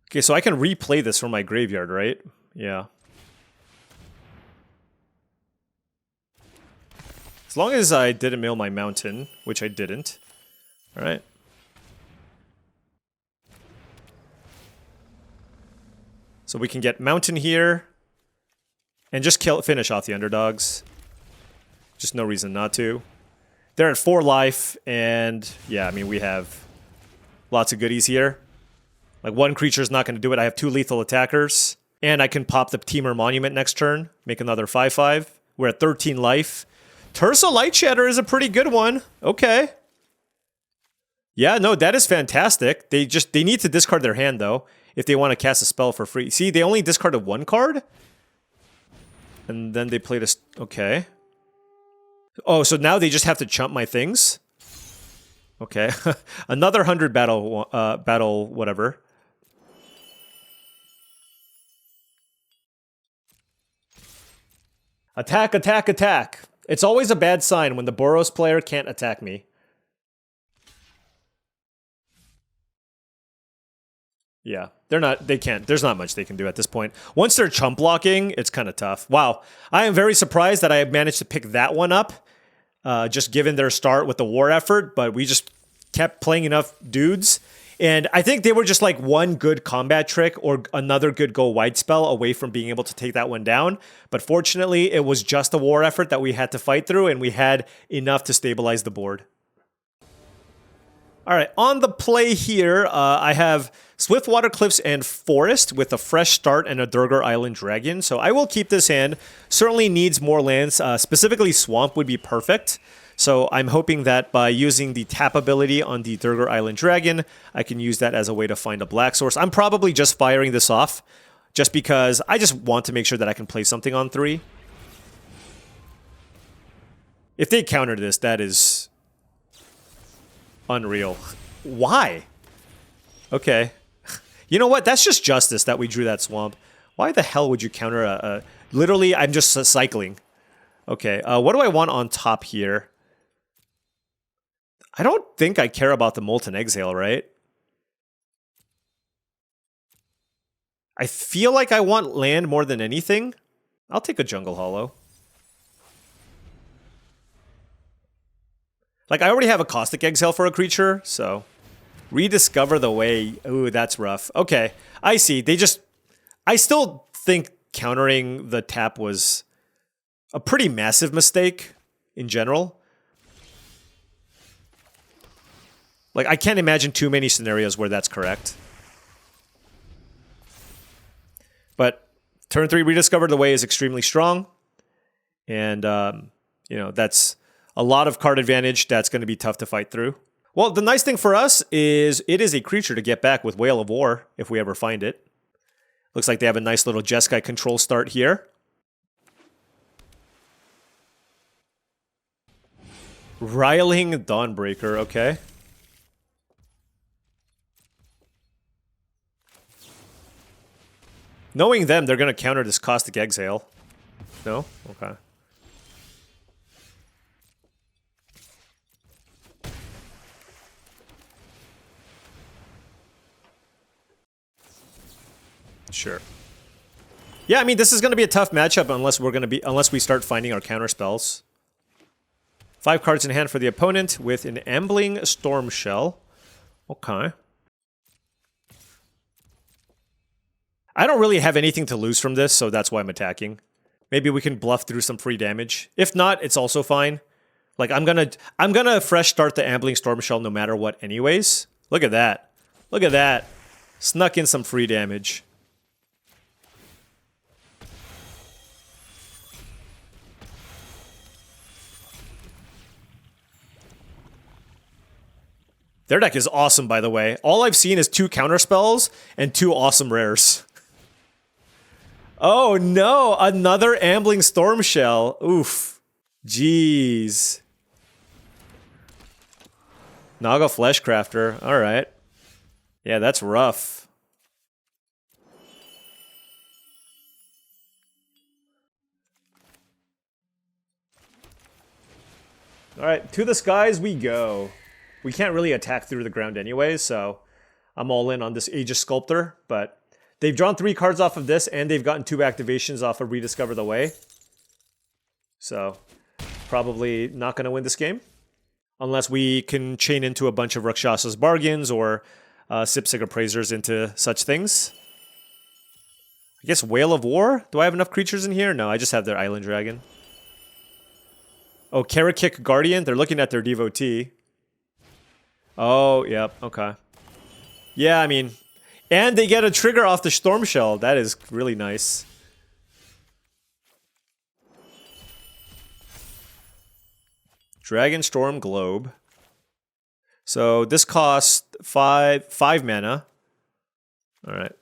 Okay, so I can replay this from my graveyard, right? Yeah. As long as I didn't mill my Mountain, which I didn't. Alright. So we can get Mountain here. And just finish off the underdogs. Just no reason not to. They're at 4 life, and yeah, I mean, we have lots of goodies here. Like, 1 creature is not going to do it. I have 2 lethal attackers. And I can pop the Temur Monument next turn. Make another 5/5. We're at 13 life. Tersa Light Shatter is a pretty good one. Okay. Yeah, no, that is fantastic. They need to discard their hand, though, if they want to cast a spell for free. See, they only discarded one card? And then they played a... Okay. Oh, so now they just have to chump my things? Okay. Another 100 battle whatever. Attack, attack, attack. It's always a bad sign when the Boros player can't attack me. Yeah, they can't. There's not much they can do at this point. Once they're chump blocking, it's kind of tough. Wow. I am very surprised that I managed to pick that one up, just given their start with the war effort, but we just kept playing enough dudes. And I think they were just like one good combat trick or another good go wide spell away from being able to take that one down. But fortunately, it was just a war effort that we had to fight through, and we had enough to stabilize the board. All right, on the play here, I have Swiftwater Cliffs and Forest with a fresh start and a Durgar Island Dragon. So I will keep this hand. Certainly needs more lands. Specifically, Swamp would be perfect. So I'm hoping that by using the tap ability on the Durgar Island Dragon, I can use that as a way to find a black source. I'm probably just firing this off just because I just want to make sure that I can play something on 3. If they counter this, that is unreal. Why? Okay. You know what? That's just justice that we drew that swamp. Why the hell would you counter a... Literally, I'm just cycling. Okay, what do I want on top here? I don't think I care about the Molten Exhale, right? I feel like I want land more than anything. I'll take a Jungle Hollow. Like, I already have a Caustic Exhale for a creature, so... Rediscover the Way. Ooh, that's rough. Okay, I see. I still think countering the tap was a pretty massive mistake in general. Like, I can't imagine too many scenarios where that's correct. But turn 3 Rediscover the Way is extremely strong. And, you know, that's a lot of card advantage that's going to be tough to fight through. Well, the nice thing for us is it is a creature to get back with Whale of War, if we ever find it. Looks like they have a nice little Jeskai control start here. Riling Dawnbreaker, okay. Knowing them, they're going to counter this Caustic Exhale. No? Okay. Sure. Yeah, I mean, this is going to be a tough matchup unless we start finding our counter spells. 5 cards in hand for the opponent with an Ambling Storm Shell. Okay. I don't really have anything to lose from this, so that's why I'm attacking. Maybe we can bluff through some free damage. If not, it's also fine. Like, I'm gonna fresh start the Ambling Storm Shell no matter what anyways. Look at that. Look at that. Snuck in some free damage. Their deck is awesome, by the way. All I've seen is 2 counter spells and 2 awesome rares. Oh no, another Ambling Storm Shell. Oof. Jeez. Naga Fleshcrafter. Alright. Yeah, that's rough. Alright, to the skies we go. We can't really attack through the ground anyway, so I'm all in on this Aegis Sculptor, but they've drawn 3 cards off of this, and they've gotten 2 activations off of Rediscover the Way. So, probably not going to win this game. Unless we can chain into a bunch of Rakshasa's Bargains or Sipsig Appraisers into such things. I guess Whale of War? Do I have enough creatures in here? No, I just have their Island Dragon. Oh, Karakik Guardian? They're looking at their Devotee. Oh, yep, okay. Yeah, I mean... And they get a trigger off the Storm Shell. That is really nice. Dragonstorm Globe. So this costs 5 mana. All right.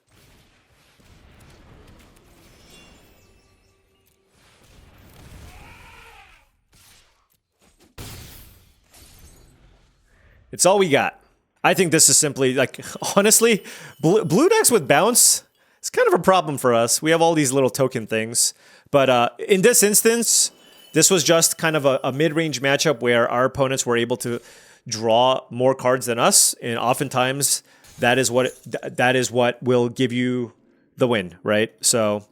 It's all we got. I think this is simply, like, honestly, blue decks with bounce, it's kind of a problem for us. We have all these little token things. But in this instance, this was just kind of a mid-range matchup where our opponents were able to draw more cards than us. And oftentimes, that is what will give you the win, right? So,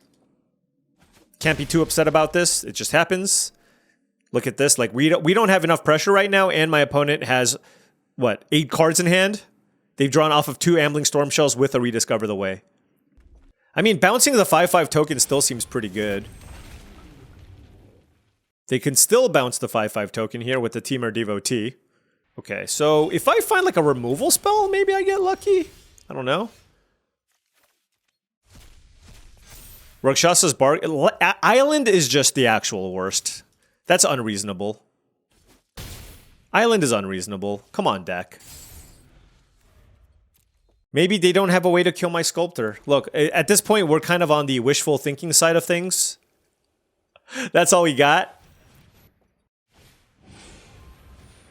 can't be too upset about this. It just happens. Look at this. Like, we don't have enough pressure right now, and my opponent has... what, 8 cards in hand? They've drawn off of 2 Ambling Storm Shells with a Rediscover the Way. I mean, bouncing the 5/5 token still seems pretty good. They can still bounce the 5/5 token here with the Temur Devotee. Okay, so if I find like a removal spell, maybe I get lucky? I don't know. Rakshasa's Bark... Island is just the actual worst. That's unreasonable. Island is unreasonable. Come on, deck. Maybe they don't have a way to kill my Sculptor. Look, at this point, we're kind of on the wishful thinking side of things. That's all we got.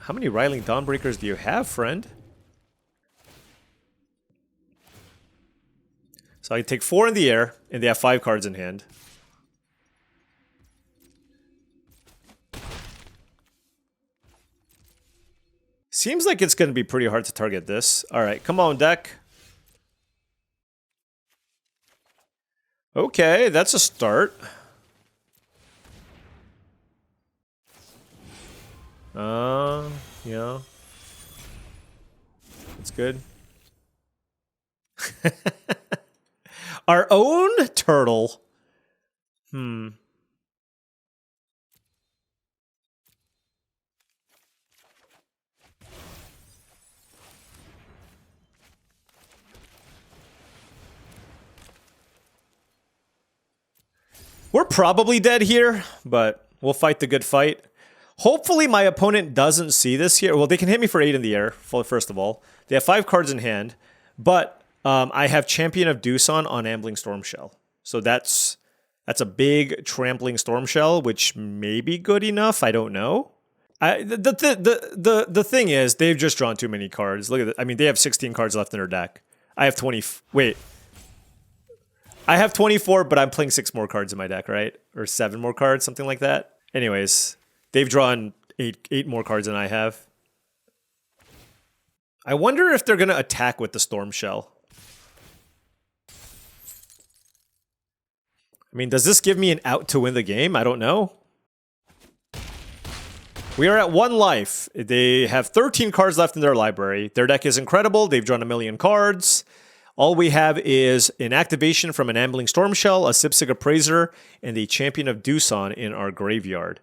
How many Riling Dawnbreakers do you have, friend? So I can take 4 in the air, and they have 5 cards in hand. Seems like it's going to be pretty hard to target this. All right, come on, deck. Okay, that's a start. Yeah. That's good. Our own turtle. We're probably dead here, but we'll fight the good fight. Hopefully my opponent doesn't see this here. Well, they can hit me for 8 in the air, first of all. They have 5 cards in hand, but I have Champion of Doosan on Ambling Storm Shell. So that's a big trampling Storm Shell, which may be good enough. I don't know. The thing is, they've just drawn too many cards. Look at that. I mean, they have 16 cards left in their deck. I have 20. Wait. I have 24, but I'm playing 6 more cards in my deck, right? Or 7 more cards, something like that. Anyways, they've drawn 8 more cards than I have. I wonder if they're going to attack with the Storm Shell. I mean, does this give me an out to win the game? I don't know. We are at 1 life. They have 13 cards left in their library. Their deck is incredible. They've drawn 1 million cards. All we have is an activation from an Ambling Storm Shell, a Sipsig Appraiser, and a Champion of Doosan in our graveyard.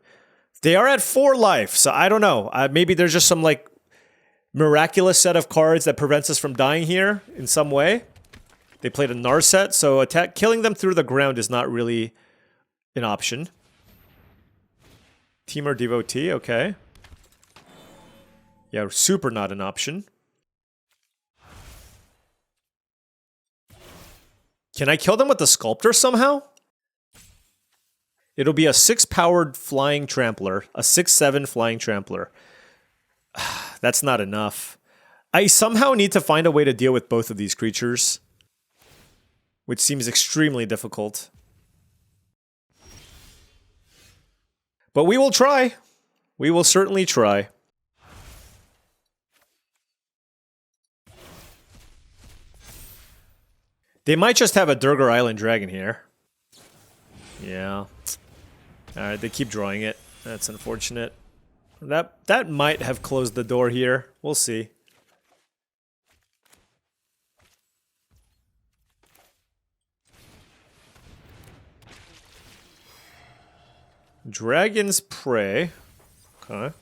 They are at 4 life, so I don't know. Maybe there's just some like miraculous set of cards that prevents us from dying here in some way. They played a Narset, so killing them through the ground is not really an option. Temur Devotee, okay. Yeah, super not an option. Can I kill them with the Sculptor somehow? It'll be a 6-powered flying trampler. A 6/7 flying trampler. That's not enough. I somehow need to find a way to deal with both of these creatures, which seems extremely difficult. But we will try. We will certainly try. They might just have a Durgar Island Dragon here. Yeah. Alright, they keep drawing it. That's unfortunate. That might have closed the door here. We'll see. Dragon's Prey. Okay.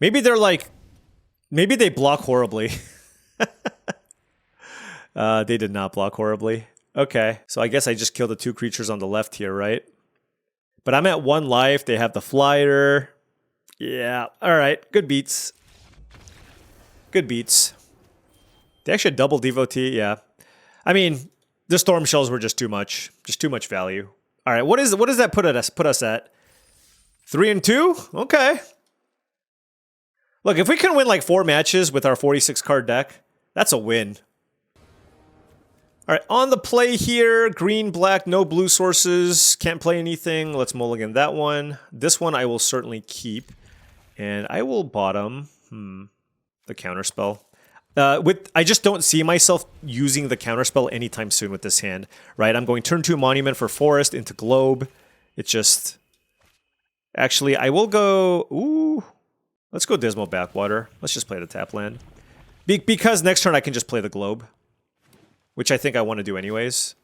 Maybe they're like Maybe they block horribly. They did not block horribly. Okay, so I guess I just killed the 2 creatures on the left here, right? But I'm at 1 life. They have the flyer. Yeah, all right. Good beats. Good beats. They actually had double devotee, yeah. I mean, the storm shells were just too much. Just too much value. All right, what does that put us at? 3 and 2? Okay. Look, if we can win like 4 matches with our 46 card deck, that's a win. All right, on the play here, green, black, no blue sources. Can't play anything. Let's mulligan that one. This one I will certainly keep. And I will bottom the counterspell. I just don't see myself using the counterspell anytime soon with this hand, right? I'm going turn 2 Monument for Forest into Globe. It's just... Actually, I will go... Ooh. Let's go Dismal Backwater. Let's just play the tap land. Because next turn I can just play the Globe. Which I think I want to do anyways.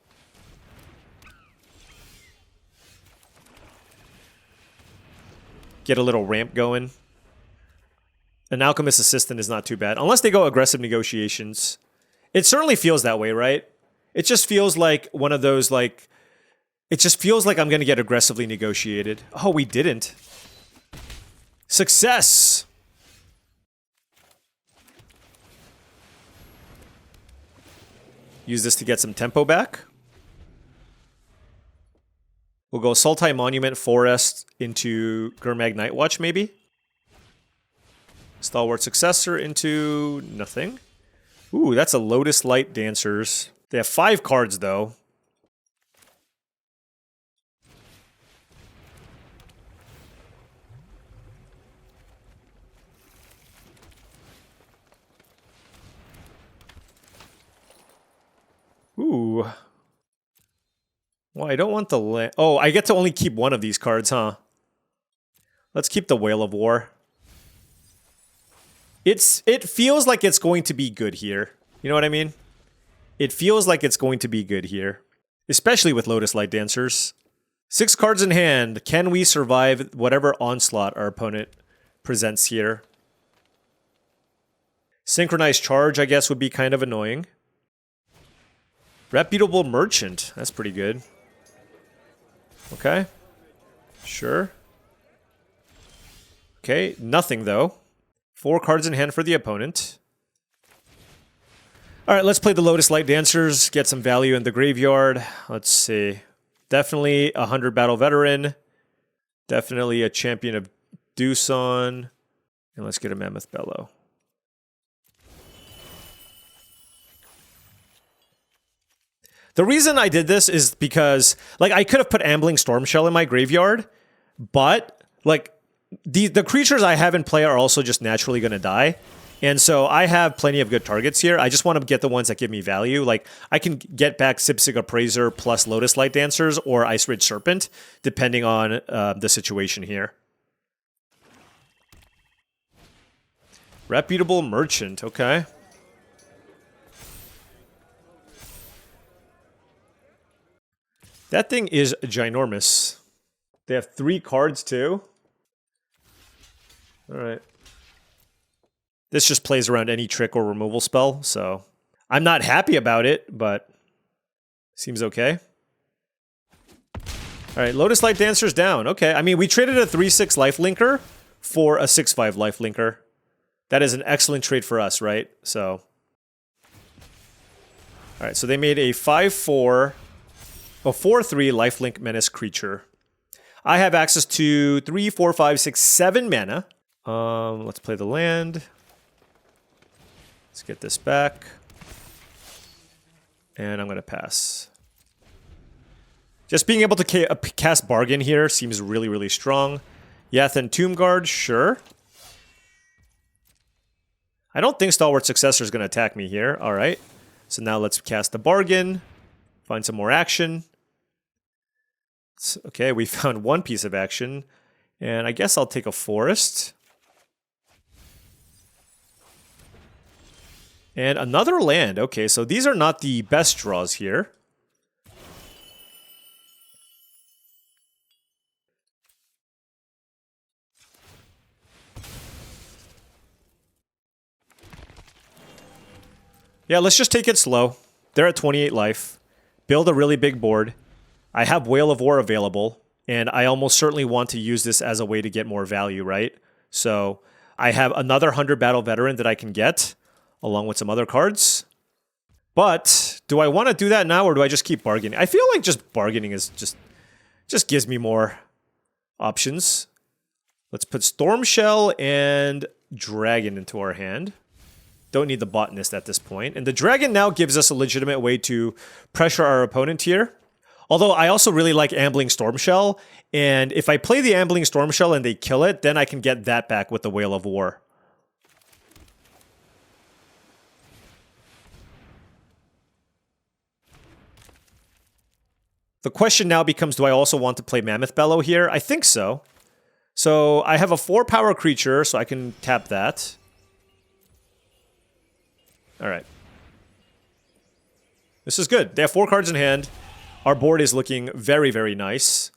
Get a little ramp going. An Alchemist Assistant is not too bad. Unless they go aggressive negotiations. It certainly feels that way, right? It just feels like one of those, like... It just feels like I'm going to get aggressively negotiated. Oh, we didn't. Success! Use this to get some tempo back. We'll go Sultai Monument, Forest into Gurmag Nightwatch, maybe. Stalwart Successor into nothing. Ooh, that's a Lotus Light Dancers. They have 5 cards, though. Ooh. Well, I don't want the land. Oh, I get to only keep 1 of these cards, huh? Let's keep the Whale of War. It feels like it's going to be good here. You know what I mean? It feels like it's going to be good here. Especially with Lotus Light Dancers. 6 cards in hand. Can we survive whatever onslaught our opponent presents here? Synchronized Charge, I guess, would be kind of annoying. Reputable Merchant. That's pretty good. Okay. Sure. Okay, nothing though. 4 cards in hand for the opponent. Alright, let's play the Lotus Light Dancers. Get some value in the graveyard. Let's see. Definitely a 100 battle veteran. Definitely a champion of Doosan. And let's get a Mammoth Bellow. The reason I did this is because, like, I could have put Ambling Stormshell in my graveyard, but, like, the creatures I have in play are also just naturally going to die. And so I have plenty of good targets here. I just want to get the ones that give me value. Like, I can get back Sipsig Appraiser plus Lotus Light Dancers or Ice Ridge Serpent, depending on the situation here. Reputable Merchant, okay. That thing is ginormous. They have 3 cards too. Alright. This just plays around any trick or removal spell, so I'm not happy about it, but seems okay. Alright, Lotus Light Dancer's down. Okay, I mean, we traded a 3/6 lifelinker for a 6/5 lifelinker. That is an excellent trade for us, right? So, alright, so they made a 5/4... a 4/3 lifelink menace creature. I have access to 3, 4, 5, 6, 7 mana. Let's play the land. Let's get this back. And I'm going to pass. Just being able to cast Bargain here seems really, really strong. Yathen Tomb Guard, sure. I don't think Stalwart Successor is going to attack me here. All right. So now let's cast the Bargain. Find some more action. Okay, we found 1 piece of action. And I guess I'll take a Forest. And another land. Okay, so these are not the best draws here. Yeah, let's just take it slow. They're at 28 life. Build a really big board. I have Whale of War available, and I almost certainly want to use this as a way to get more value, right? So I have another 100 Battle Veteran that I can get, along with some other cards. But do I want to do that now, or do I just keep bargaining? I feel like just bargaining is just gives me more options. Let's put Storm Shell and Dragon into our hand. Don't need the Botanist at this point. And the Dragon now gives us a legitimate way to pressure our opponent here. Although I also really like Ambling Storm Shell. And if I play the Ambling Storm Shell and they kill it, then I can get that back with the Whale of War. The question now becomes, do I also want to play Mammoth Bellow here? I think so. So I have a 4-power creature, so I can tap that. Alright. This is good. They have 4 cards in hand. Our board is looking very, very nice.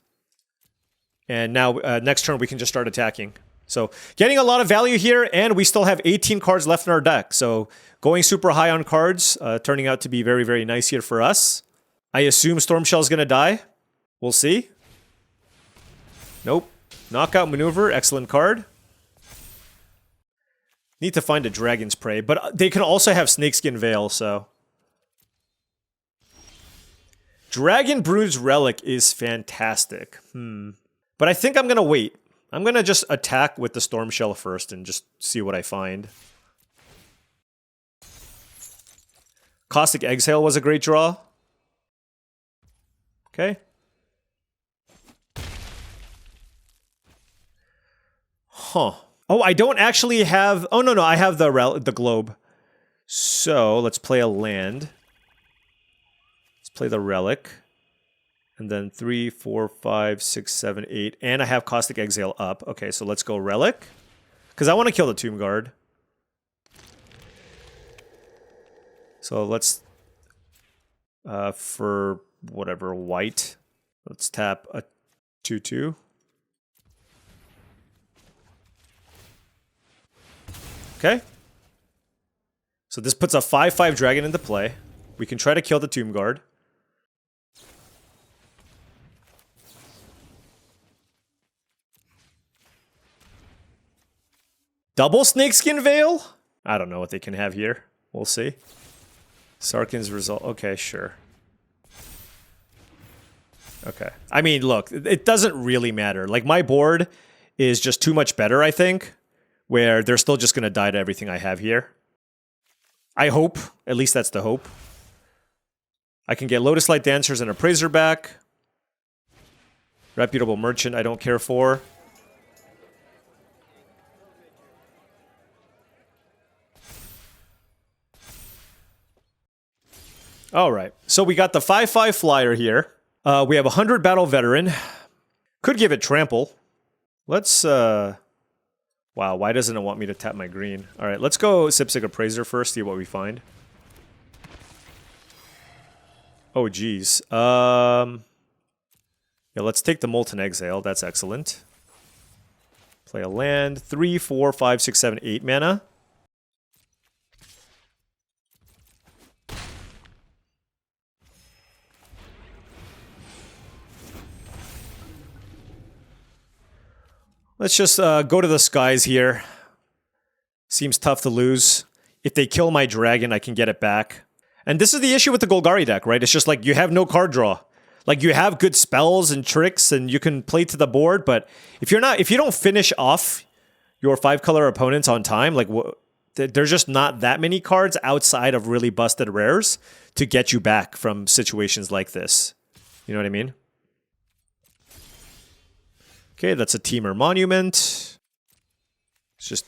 And now, next turn, we can just start attacking. So, getting a lot of value here, and we still have 18 cards left in our deck. So, going super high on cards, turning out to be very, very nice here for us. I assume Storm Shell's gonna die. We'll see. Nope. Knockout Maneuver, excellent card. Need to find a Dragon's Prey, but they can also have Snakeskin Veil, so... Dragon Brood's Relic is fantastic. But I think I'm gonna wait. I'm gonna just attack with the Storm Shell first and just see what I find. Caustic Exhale was a great draw. Okay. Huh. Oh, I don't actually have... Oh, no, I have the globe. So, let's play a land. Let's play the Relic. And then 3, 4, 5, 6, 7, 8. And I have Caustic Exhale up. Okay, so let's go Relic. Because I want to kill the Tomb Guard. So let's... for whatever, white. Let's tap a 2/2. Okay. So this puts a 5/5 dragon into play. We can try to kill the Tomb Guard. Double Snakeskin Veil? I don't know what they can have here. We'll see. Sarkhan's result. Okay, sure. Okay. I mean, look, it doesn't really matter. Like, my board is just too much better, I think, where they're still just going to die to everything I have here. I hope. At least that's the hope. I can get Lotus Light Dancers and Appraiser back. Reputable Merchant I don't care for. Alright, so we got the 5/5 flyer here. We have 100 Battle Veteran. Could give it Trample. Let's, wow, why doesn't it want me to tap my green? Alright, let's go Sipsig Appraiser first, see what we find. Oh, geez. Yeah, let's take the Molten Exhale, that's excellent. Play a land, 3, 4, 5, 6, 7, 8 mana. Let's just go to the skies here. Seems tough to lose. If they kill my dragon, I can get it back. And this is the issue with the Golgari deck, right? It's just like you have no card draw. Like, you have good spells and tricks and you can play to the board, but if you don't finish off your 5-color opponents on time, like, there's just not that many cards outside of really busted rares to get you back from situations like this. You know what I mean? Okay, that's a Teamer Monument. Let's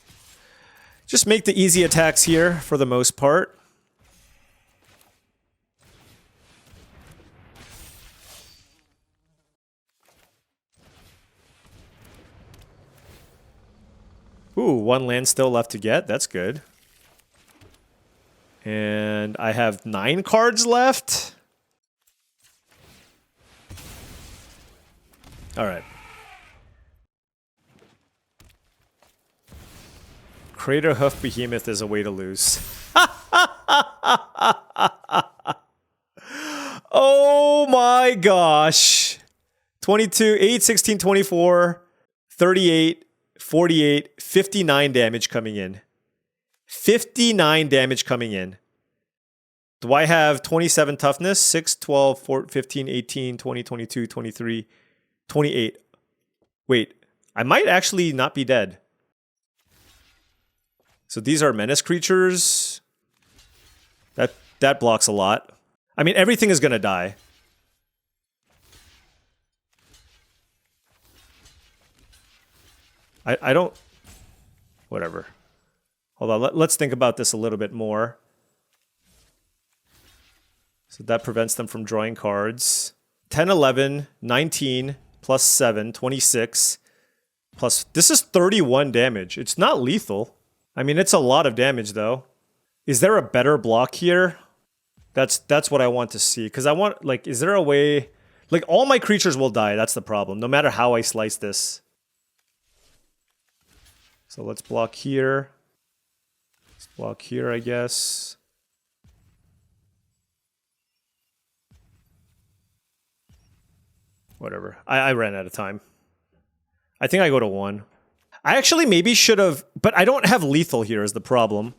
just make the easy attacks here for the most part. Ooh, 1 land still left to get. That's good. And I have 9 cards left. All right. Crater Hoof Behemoth is a way to lose. Oh my gosh. 22, 8, 16, 24, 38, 48, 59 damage coming in. 59 damage coming in. Do I have 27 toughness? 6, 12, 14, 15, 18, 20, 22, 23, 28. Wait, I might actually not be dead. So these are menace creatures. That blocks a lot. I mean, everything is going to die. I don't... Whatever. Hold on, let's think about this a little bit more. So that prevents them from drawing cards. 10, 11, 19, plus 7, 26. Plus, this is 31 damage. It's not lethal. I mean, it's a lot of damage, though. Is there a better block here? That's what I want to see. Because I want, like, is there a way... Like, all my creatures will die. That's the problem. No matter how I slice this. So let's block here. Let's block here, I guess. Whatever. I ran out of time. I think I go to 1. I actually maybe should have... But I don't have lethal here is the problem.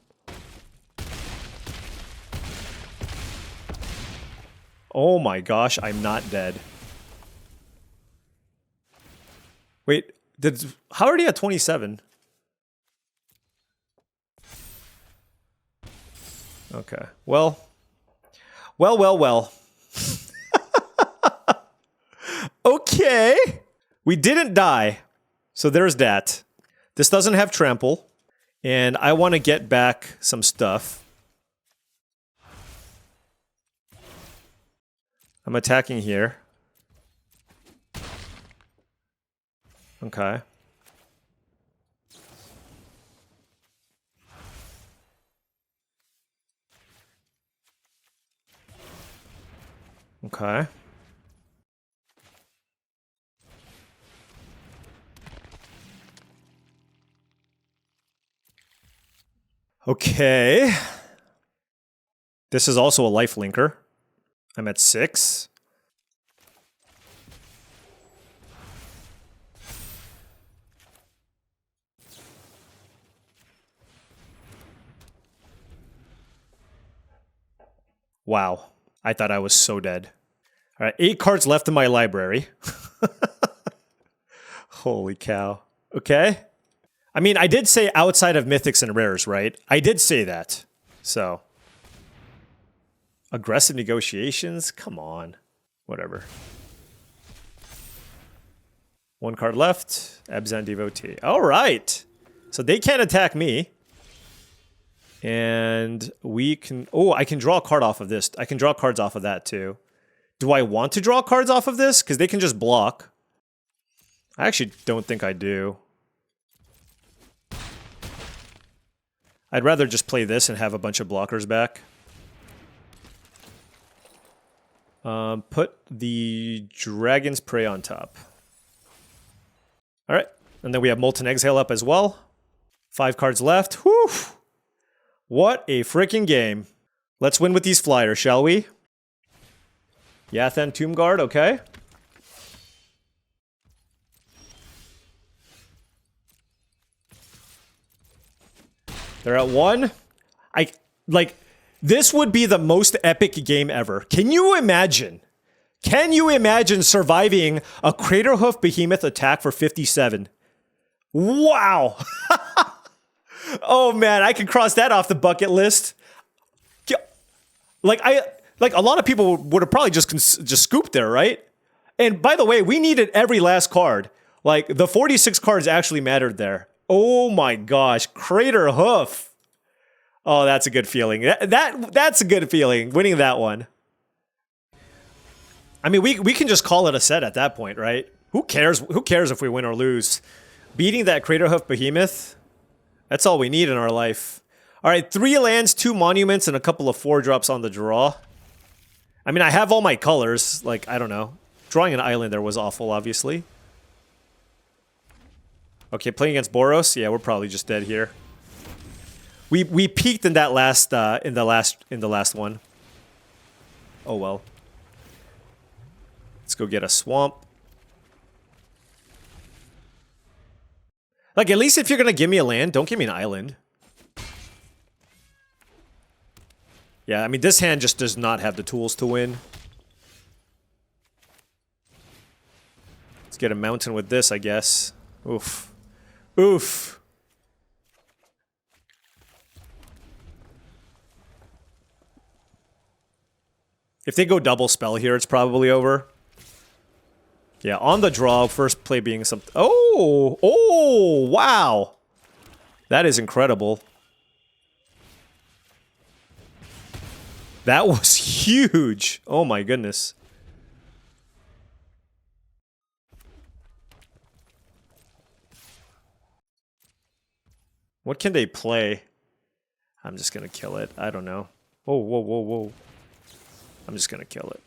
Oh my gosh, I'm not dead. Wait, how are you at 27? Okay, well. Okay. We didn't die. So there's that. This doesn't have trample. And I want to get back some stuff. I'm attacking here. Okay. Okay. Okay. This is also a life linker. I'm at 6. Wow. I thought I was so dead. All right, 8 cards left in my library. Holy cow. Okay. I mean, I did say outside of mythics and rares, right? I did say that. So. Aggressive negotiations? Come on. Whatever. 1 card left. Abzan Devotee. All right. So they can't attack me. And we can... Oh, I can draw a card off of this. I can draw cards off of that, too. Do I want to draw cards off of this? Because they can just block. I actually don't think I do. I'd rather just play this and have a bunch of blockers back. Put the Dragon's Prey on top. Alright. And then we have Molten Exhale up as well. 5 cards left. Whew! What a freaking game. Let's win with these flyers, shall we? Yathan Tomb Guard, okay. They're at 1. This would be the most epic game ever. Can you imagine? Can you imagine surviving a Craterhoof Behemoth attack for 57? Wow! Oh man, I can cross that off the bucket list. Like a lot of people would have probably just scooped there, right? And by the way, we needed every last card. Like the 46 cards actually mattered there. Oh my gosh, Craterhoof. Oh, that's a good feeling. That's a good feeling, winning that one. I mean, we can just call it a set at that point, right? Who cares? Who cares if we win or lose? Beating that Craterhoof Behemoth, that's all we need in our life. All right, 3 lands, 2 monuments, and a couple of 4-drops on the draw. I mean, I have all my colors. Like, I don't know. Drawing an island there was awful, obviously. Okay, playing against Boros. Yeah, we're probably just dead here. We peaked in that last in the last one. Oh well. Let's go get a swamp. Like, at least if you're gonna give me a land, don't give me an island. Yeah, I mean, this hand just does not have the tools to win. Let's get a mountain with this, I guess. Oof. Oof. If they go double spell here, it's probably over. Yeah, on the draw, first play being something. Oh! Oh! Wow! That is incredible. That was huge! Oh my goodness. What can they play? I'm just gonna kill it. I don't know. Whoa, whoa, whoa, whoa. I'm just gonna kill it.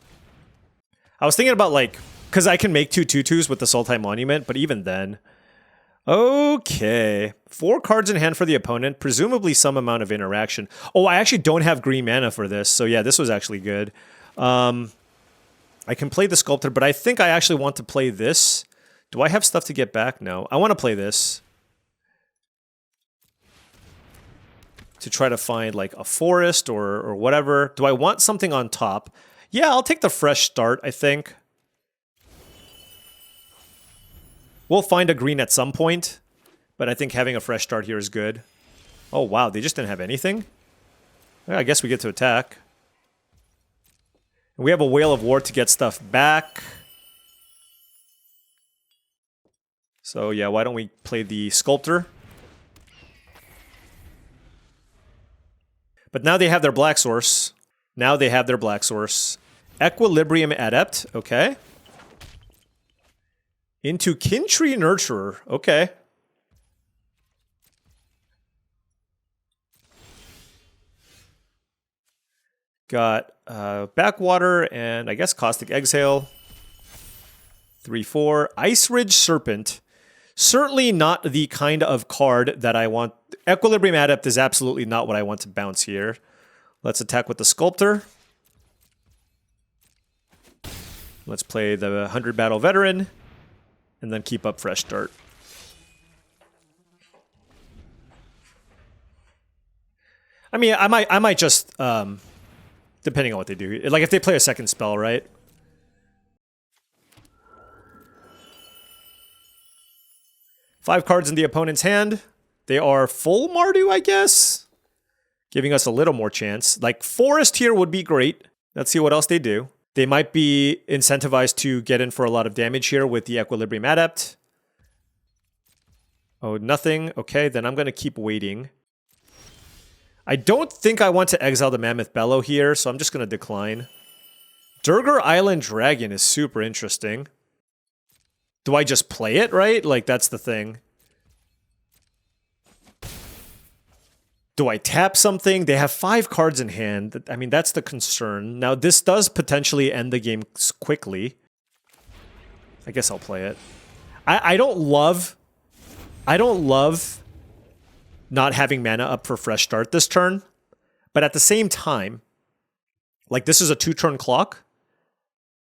I was thinking about, like, because I can make 2 2/2s with the Sultai Monument, but even then. Okay. 4 cards in hand for the opponent, presumably some amount of interaction. Oh, I actually don't have green mana for this, so yeah, this was actually good. I can play the Sculptor, but I think I actually want to play this. Do I have stuff to get back? No. I want to play this. To try to find, like, a forest or whatever. Do I want something on top? Yeah, I'll take the fresh start, I think. We'll find a green at some point, but I think having a fresh start here is good. Oh, wow, they just didn't have anything? Well, I guess we get to attack. We have a Whale of War to get stuff back. So, yeah, why don't we play the Sculptor? But now they have their black source. Now they have their black source. Equilibrium Adept, okay. Into Kintree Nurturer, okay. Got Backwater and I guess Caustic Exhale. 3/4. Ice Ridge Serpent. Certainly not the kind of card that I want. Equilibrium Adept is absolutely not what I want to bounce here. Let's attack with the Sculptor. Let's play the 100 Battle Veteran. And then keep up fresh start. I mean, I might just, depending on what they do. Like, if they play a second spell, right? Five cards in the opponent's hand. They are full Mardu, I guess? Giving us a little more chance. Like, Forest here would be great. Let's see what else they do. They might be incentivized to get in for a lot of damage here with the Equilibrium Adept. Oh, nothing. Okay, then I'm going to keep waiting. I don't think I want to exile the Mammoth Bellow here, so I'm just going to decline. Durgar Island Dragon is super interesting. Do I just play it, right? Like, that's the thing. Do I tap something? They have 5 cards in hand. I mean, that's the concern. Now, this does potentially end the game quickly. I guess I'll play it. I don't love not having mana up for fresh start this turn. But at the same time, like, this is a 2-turn clock.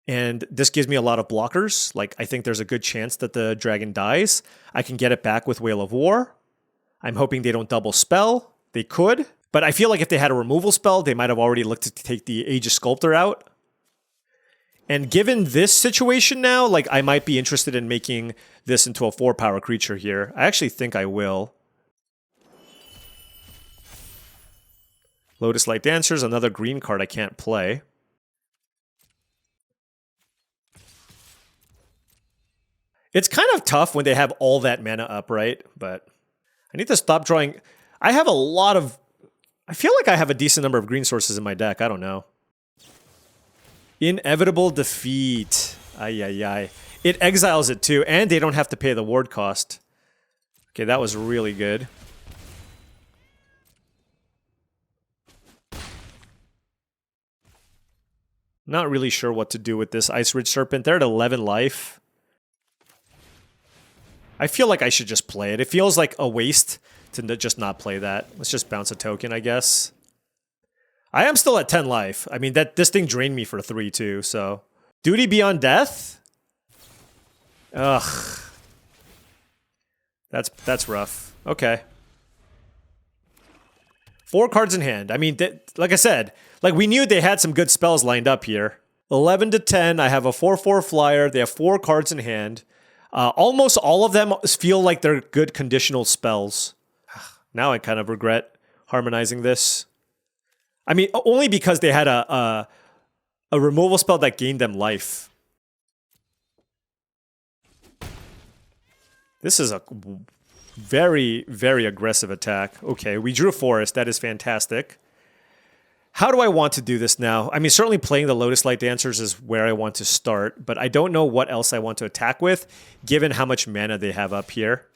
And this gives me a lot of blockers. Like, I think there's a good chance that the dragon dies. I can get it back with Whale of War. I'm hoping they don't double spell. They could, but I feel like if they had a removal spell, they might have already looked to take the Aegis Sculptor out. And given this situation now, like, I might be interested in making this into a 4-power creature here. I actually think I will. Lotus Light Dancers, another green card I can't play. It's kind of tough when they have all that mana up, right? But I need to stop drawing. I have a lot of... I feel like I have a decent number of green sources in my deck. I don't know. Inevitable Defeat. Ay, ay, ay. It exiles it too, and they don't have to pay the ward cost. Okay, that was really good. Not really sure what to do with this Ice Ridge Serpent. They're at 11 life. I feel like I should just play it. It feels like a waste to just not play that. Let's just bounce a token, I guess. I am still at 10 life. I mean, this thing drained me for 3 too, so. Duty Beyond Death? Ugh. That's rough. Okay. 4 cards in hand. I mean, like I said, like we knew they had some good spells lined up here. 11 to 10, I have a 4/4 flyer. They have 4 cards in hand. Almost all of them feel like they're good conditional spells. Now I kind of regret harmonizing this. I mean, only because they had a removal spell that gained them life. This is a very, very aggressive attack. Okay, we drew a forest. That is fantastic. How do I want to do this now? I mean, certainly playing the Lotus Light Dancers is where I want to start, but I don't know what else I want to attack with, given how much mana they have up here.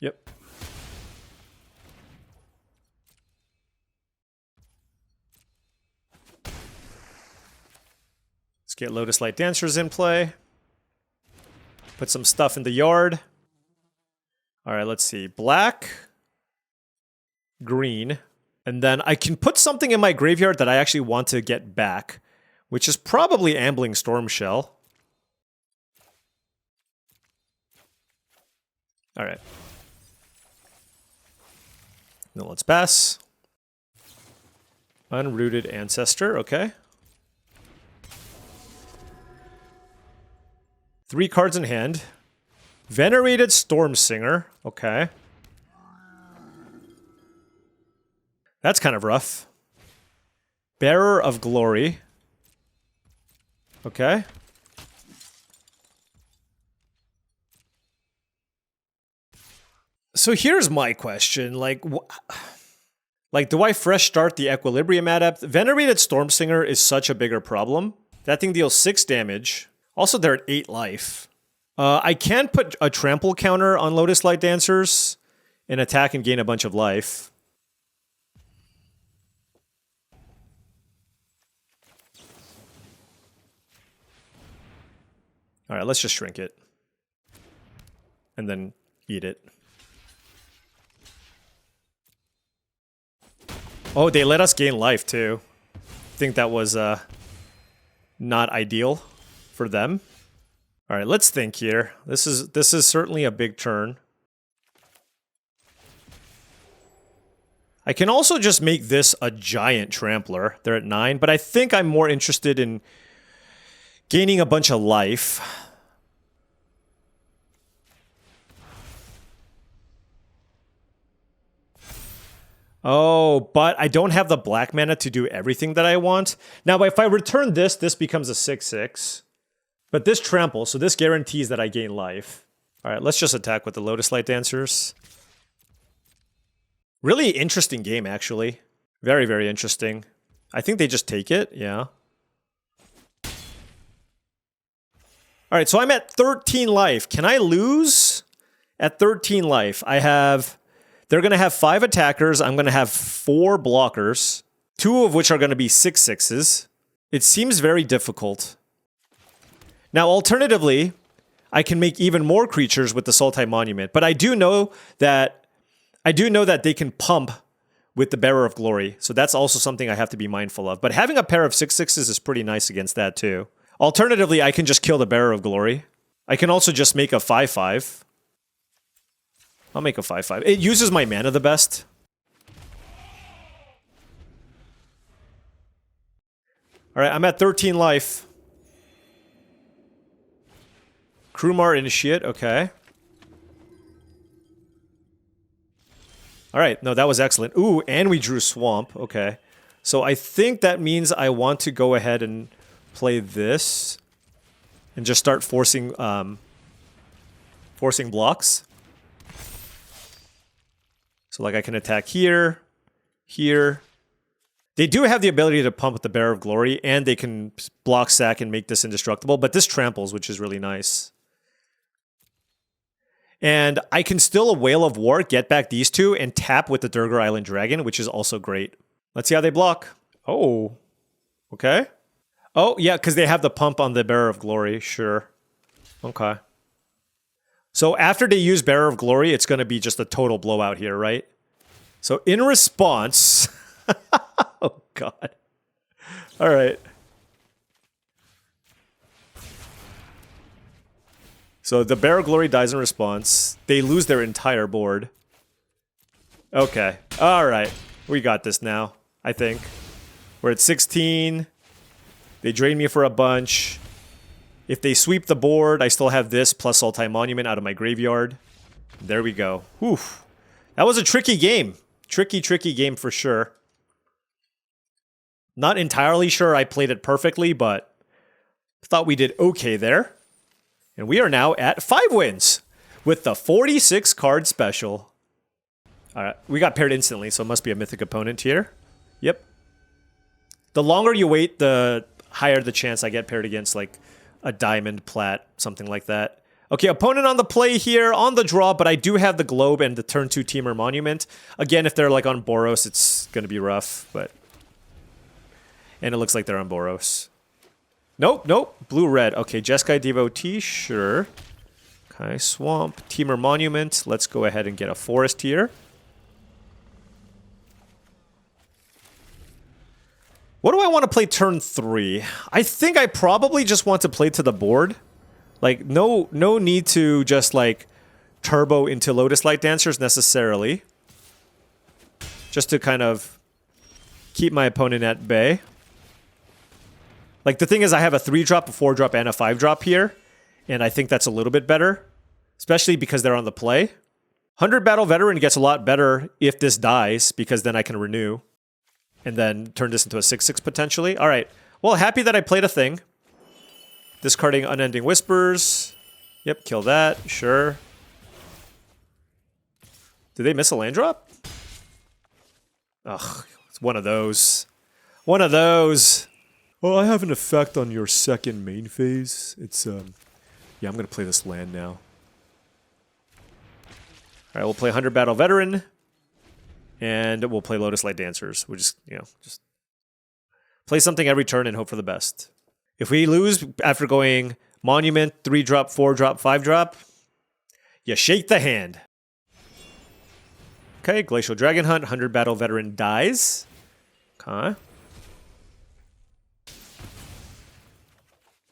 Yep. Let's get Lotus Light Dancers in play. Put some stuff in the yard. All right, let's see. Black, green, and then I can put something in my graveyard that I actually want to get back, which is probably Ambling Stormshell. All right. Now let's pass. Unrooted Ancestor, okay. 3 cards in hand. Venerated Stormsinger, okay. That's kind of rough. Bearer of Glory. Okay. So here's my question, like do I fresh start the Equilibrium Adept? Venerated Stormsinger is such a bigger problem. That thing deals 6 damage. Also, they're at 8 life. I can put a trample counter on Lotus Light Dancers and attack and gain a bunch of life. All right, let's just shrink it. And then eat it. Oh, they let us gain life too. I think that was not ideal for them. All right, let's think here. This is certainly a big turn. I can also just make this a giant trampler. They're at 9, but I think I'm more interested in gaining a bunch of life. Oh, but I don't have the black mana to do everything that I want. Now, if I return this, this becomes a 6/6. But this trample, so this guarantees that I gain life. All right, let's just attack with the Lotus Light Dancers. Really interesting game, actually. Very, very interesting. I think they just take it, yeah. All right, so I'm at 13 life. Can I lose? At 13 life, I have... They're going to have 5 attackers. I'm going to have 4 blockers, 2 of which are going to be 6/6s. It seems very difficult. Now, alternatively, I can make even more creatures with the Sultai Monument, but I do know that they can pump with the Bearer of Glory, so that's also something I have to be mindful of. But having a pair of 6/6s is pretty nice against that too. Alternatively, I can just kill the Bearer of Glory. I can also just make a 5/5. I'll make a 5/5. It uses my mana the best. All right, I'm at 13 life. Krumar Initiate, okay. All right, no, that was excellent. Ooh, and we drew Swamp, okay. So I think that means I want to go ahead and play this and just start forcing blocks. So like I can attack here, here. They do have the ability to pump with the Bearer of Glory, and they can block sack and make this indestructible, but this tramples, which is really nice. And I can still, a Whale of War, get back these 2 and tap with the Durgar Island Dragon, which is also great. Let's see how they block. Oh, okay. Oh, yeah, because they have the pump on the Bearer of Glory. Sure. Okay. So after they use Bearer of Glory, it's going to be just a total blowout here, right? So in response... oh, God. All right. So the Bearer of Glory dies in response. They lose their entire board. Okay. All right. We got this now, I think. We're at 16. They drain me for a bunch. If they sweep the board, I still have this plus Sultai Monument out of my graveyard. There we go. Whew. That was a tricky game. Tricky game for sure. Not entirely sure I played it perfectly, but thought we did okay there. And we are now at 5 wins with the 46 card special. All right, we got paired instantly, so it must be a mythic opponent here. Yep. The longer you wait, the higher the chance I get paired against like a diamond, plat, something like that. Okay, opponent on the play here, on the draw, but I do have the Globe and the turn 2 Teamer Monument. Again, if they're like on Boros, it's going to be rough, but... And it looks like they're on Boros. Nope. Blue-red. Okay, Jeskai Devotee, sure. Okay, Swamp, Teamer Monument. Let's go ahead and get a Forest here. What do I want to play turn 3? I think I probably just want to play to the board. Like, no need to just, like, turbo into Lotus Light Dancers necessarily. Just to kind of keep my opponent at bay. Like, the thing is, I have a 3-drop, a 4-drop, and a 5-drop here. And I think that's a little bit better. Especially because they're on the play. 100 Battle Veteran gets a lot better if this dies, because then I can renew. And then turn this into a 6-6 potentially. Alright. Well, happy that I played a thing. Discarding Unending Whispers. Yep, kill that. Sure. Did they miss a land drop? Ugh, it's one of those. One of those. Oh, I have an effect on your second main phase. It's, yeah, I'm going to play this land now. Alright, we'll play 100 Battle Veteran. And we'll play Lotus Light Dancers. We'll just, just play something every turn and hope for the best. If we lose after going Monument, 3-drop, 4-drop, 5-drop, you shake the hand. Okay, Glacial Dragon Hunt, 100 Battle Veteran dies. Okay.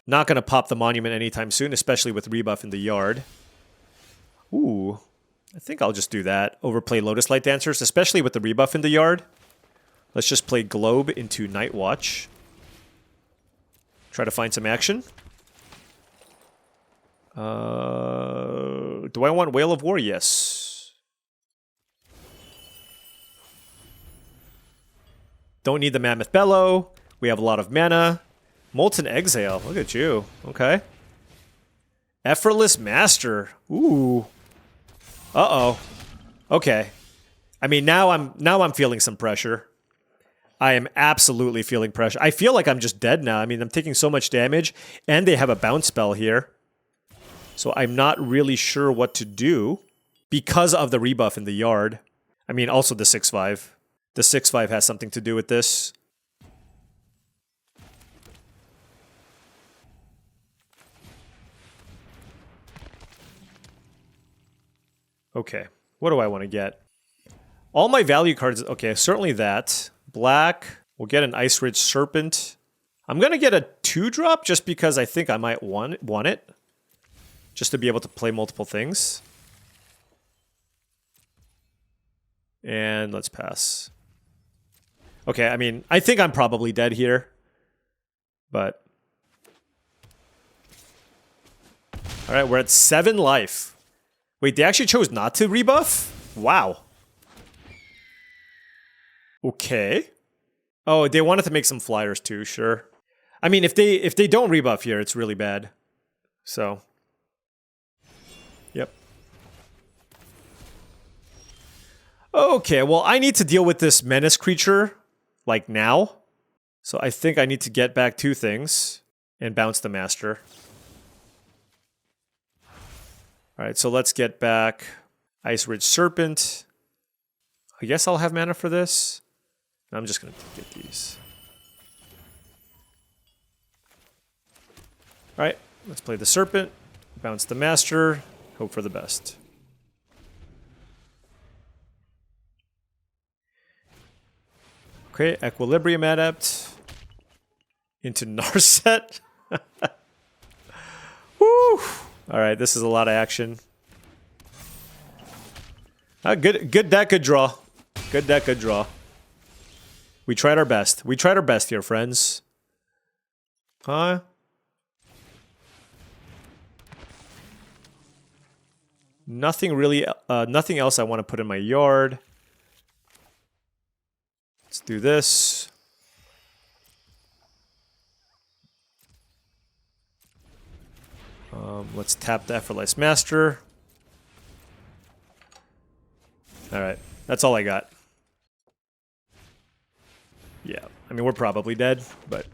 Not going to pop the Monument anytime soon, especially with rebuff in the yard. Ooh, I think I'll just do that. Overplay Lotus Light Dancers, especially with the rebuff in the yard. Let's just play Globe into Night Watch. Try to find some action. Do I want Whale of War? Yes. Don't need the Mammoth Bellow. We have a lot of mana. Molten Exhale. Look at you. Okay. Effortless Master. Ooh. Uh-oh. Okay. I mean, now I'm feeling some pressure. I am absolutely feeling pressure. I feel like I'm just dead now. I mean, I'm taking so much damage, and they have a bounce spell here. So I'm not really sure what to do because of the rebuff in the yard. I mean, also the 6/5. The 6/5 has something to do with this. Okay, what do I want to get? All my value cards, okay, certainly that. Black, we'll get an Ice Ridge Serpent. I'm going to get a 2-drop just because I think I might want it. Just to be able to play multiple things. And let's pass. Okay, I mean, I think I'm probably dead here. But... Alright, we're at 7 life. Wait, they actually chose not to rebuff? Wow. Okay. Oh, they wanted to make some flyers too, sure. I mean, if they don't rebuff here, it's really bad. So. Yep. Okay, well, I need to deal with this menace creature, like now. So I think I need to get back 2 things and bounce the master. Alright, so let's get back Ice Ridge Serpent. I guess I'll have mana for this. I'm just going to get these. All right, let's play the Serpent, bounce the Master, hope for the best. Okay, Equilibrium Adept into Narset. Woo! All right, this is a lot of action. Good deck, good draw. Good deck, good draw. We tried our best. We tried our best here, friends. Huh? Nothing really, nothing else I want to put in my yard. Let's do this. Let's tap the Effortless Master. Alright, that's all I got. Yeah, I mean, we're probably dead, but...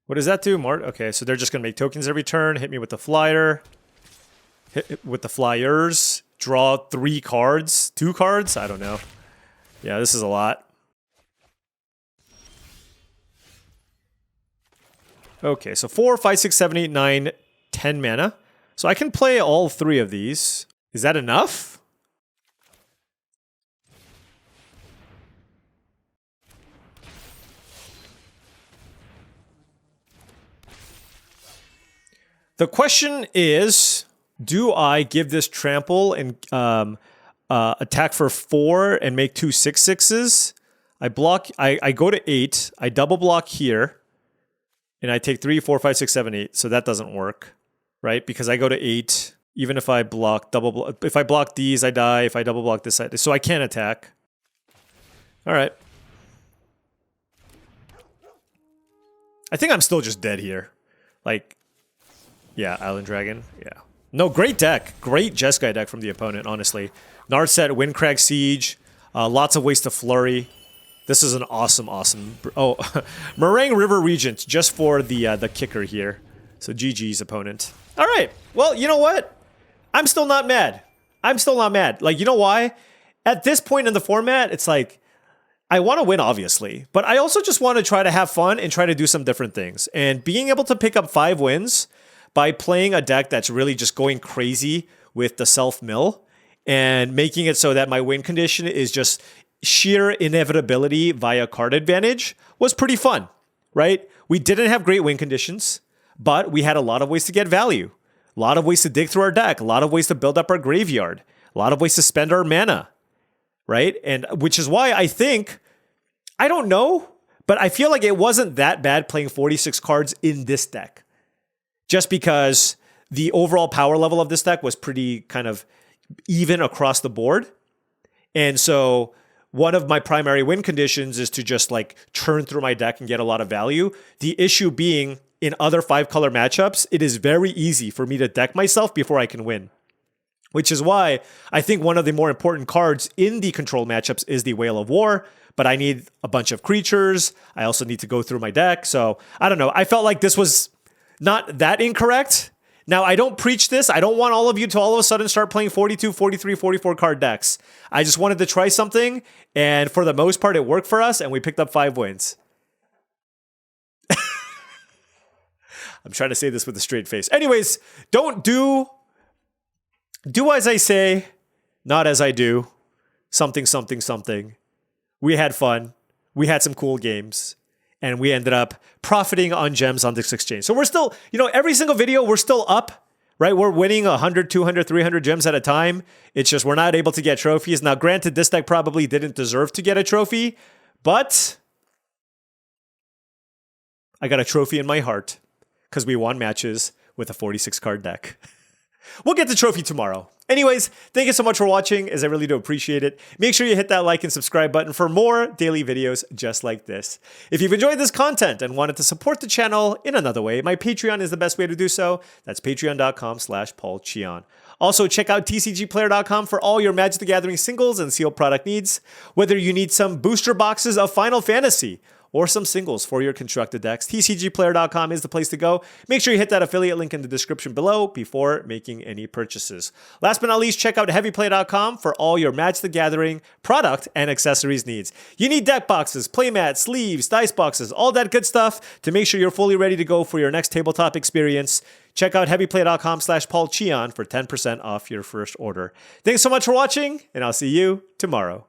What does that do? Okay, so they're just going to make tokens every turn, hit me with the flyer. Hit with the flyers. Draw 3 cards. 2 cards? I don't know. Yeah, this is a lot. Okay, so 4, 5, 6, 7, 8, 9, 10 mana. So I can play all 3 of these. Is that enough? The question is, do I give this trample and attack for 4 and make 2 6/6s? I block. I go to 8. I double block here, and I take 3, 4, 5, 6, 7, 8. So that doesn't work, right? Because I go to 8. Even if I block if I block these, I die. If I double block this, I die. So I can't attack. All right. I think I'm still just dead here. Like, yeah, Island Dragon. Yeah. No, great deck. Great Jeskai deck from the opponent, honestly. Narset, Windcrag Siege. Lots of ways to flurry. This is an awesome, awesome... Oh, Meringue River Regent, just for the kicker here. So GG's opponent. All right. Well, you know what? I'm still not mad. I'm still not mad. Like, you know why? At this point in the format, it's like, I want to win, obviously. But I also just want to try to have fun and try to do some different things. And being able to pick up 5 wins by playing a deck that's really just going crazy with the self-mill and making it so that my win condition is just sheer inevitability via card advantage was pretty fun, right? We didn't have great win conditions, but we had a lot of ways to get value. A lot of ways to dig through our deck. A lot of ways to build up our graveyard. A lot of ways to spend our mana, right? And which is why I think, I don't know, but I feel like it wasn't that bad playing 46 cards in this deck. Just because the overall power level of this deck was pretty kind of even across the board. And so one of my primary win conditions is to just like churn through my deck and get a lot of value. The issue being in other 5-color matchups, it is very easy for me to deck myself before I can win. Which is why I think one of the more important cards in the control matchups is the Whale of War, but I need a bunch of creatures. I also need to go through my deck. So I don't know. I felt like this was not that incorrect. Now, I don't preach this. I don't want all of you to all of a sudden start playing 42, 43, 44 card decks. I just wanted to try something, and for the most part, it worked for us, and we picked up 5 wins. I'm trying to say this with a straight face. Anyways, don't do as I say, not as I do. Something, something, something. We had fun. We had some cool games. And we ended up profiting on gems on this exchange. So we're still, you know, every single video, we're still up, right? We're winning 100, 200, 300 gems at a time. It's just we're not able to get trophies. Now, granted, this deck probably didn't deserve to get a trophy, but I got a trophy in my heart because we won matches with a 46-card deck. We'll get the trophy tomorrow. Anyways, thank you so much for watching, as I really do appreciate it. Make sure you hit that like and subscribe button for more daily videos just like this. If you've enjoyed this content and wanted to support the channel in another way, my Patreon is the best way to do so. That's patreon.com/paulcheon. Also, check out TCGplayer.com for all your Magic the Gathering singles and sealed product needs. Whether you need some booster boxes of Final Fantasy, or some singles for your constructed decks. TCGplayer.com is the place to go. Make sure you hit that affiliate link in the description below before making any purchases. Last but not least, check out heavyplay.com for all your Magic the Gathering product and accessories needs. You need deck boxes, playmats, sleeves, dice boxes, all that good stuff to make sure you're fully ready to go for your next tabletop experience. Check out heavyplay.com/paulcheon for 10% off your first order. Thanks so much for watching, and I'll see you tomorrow.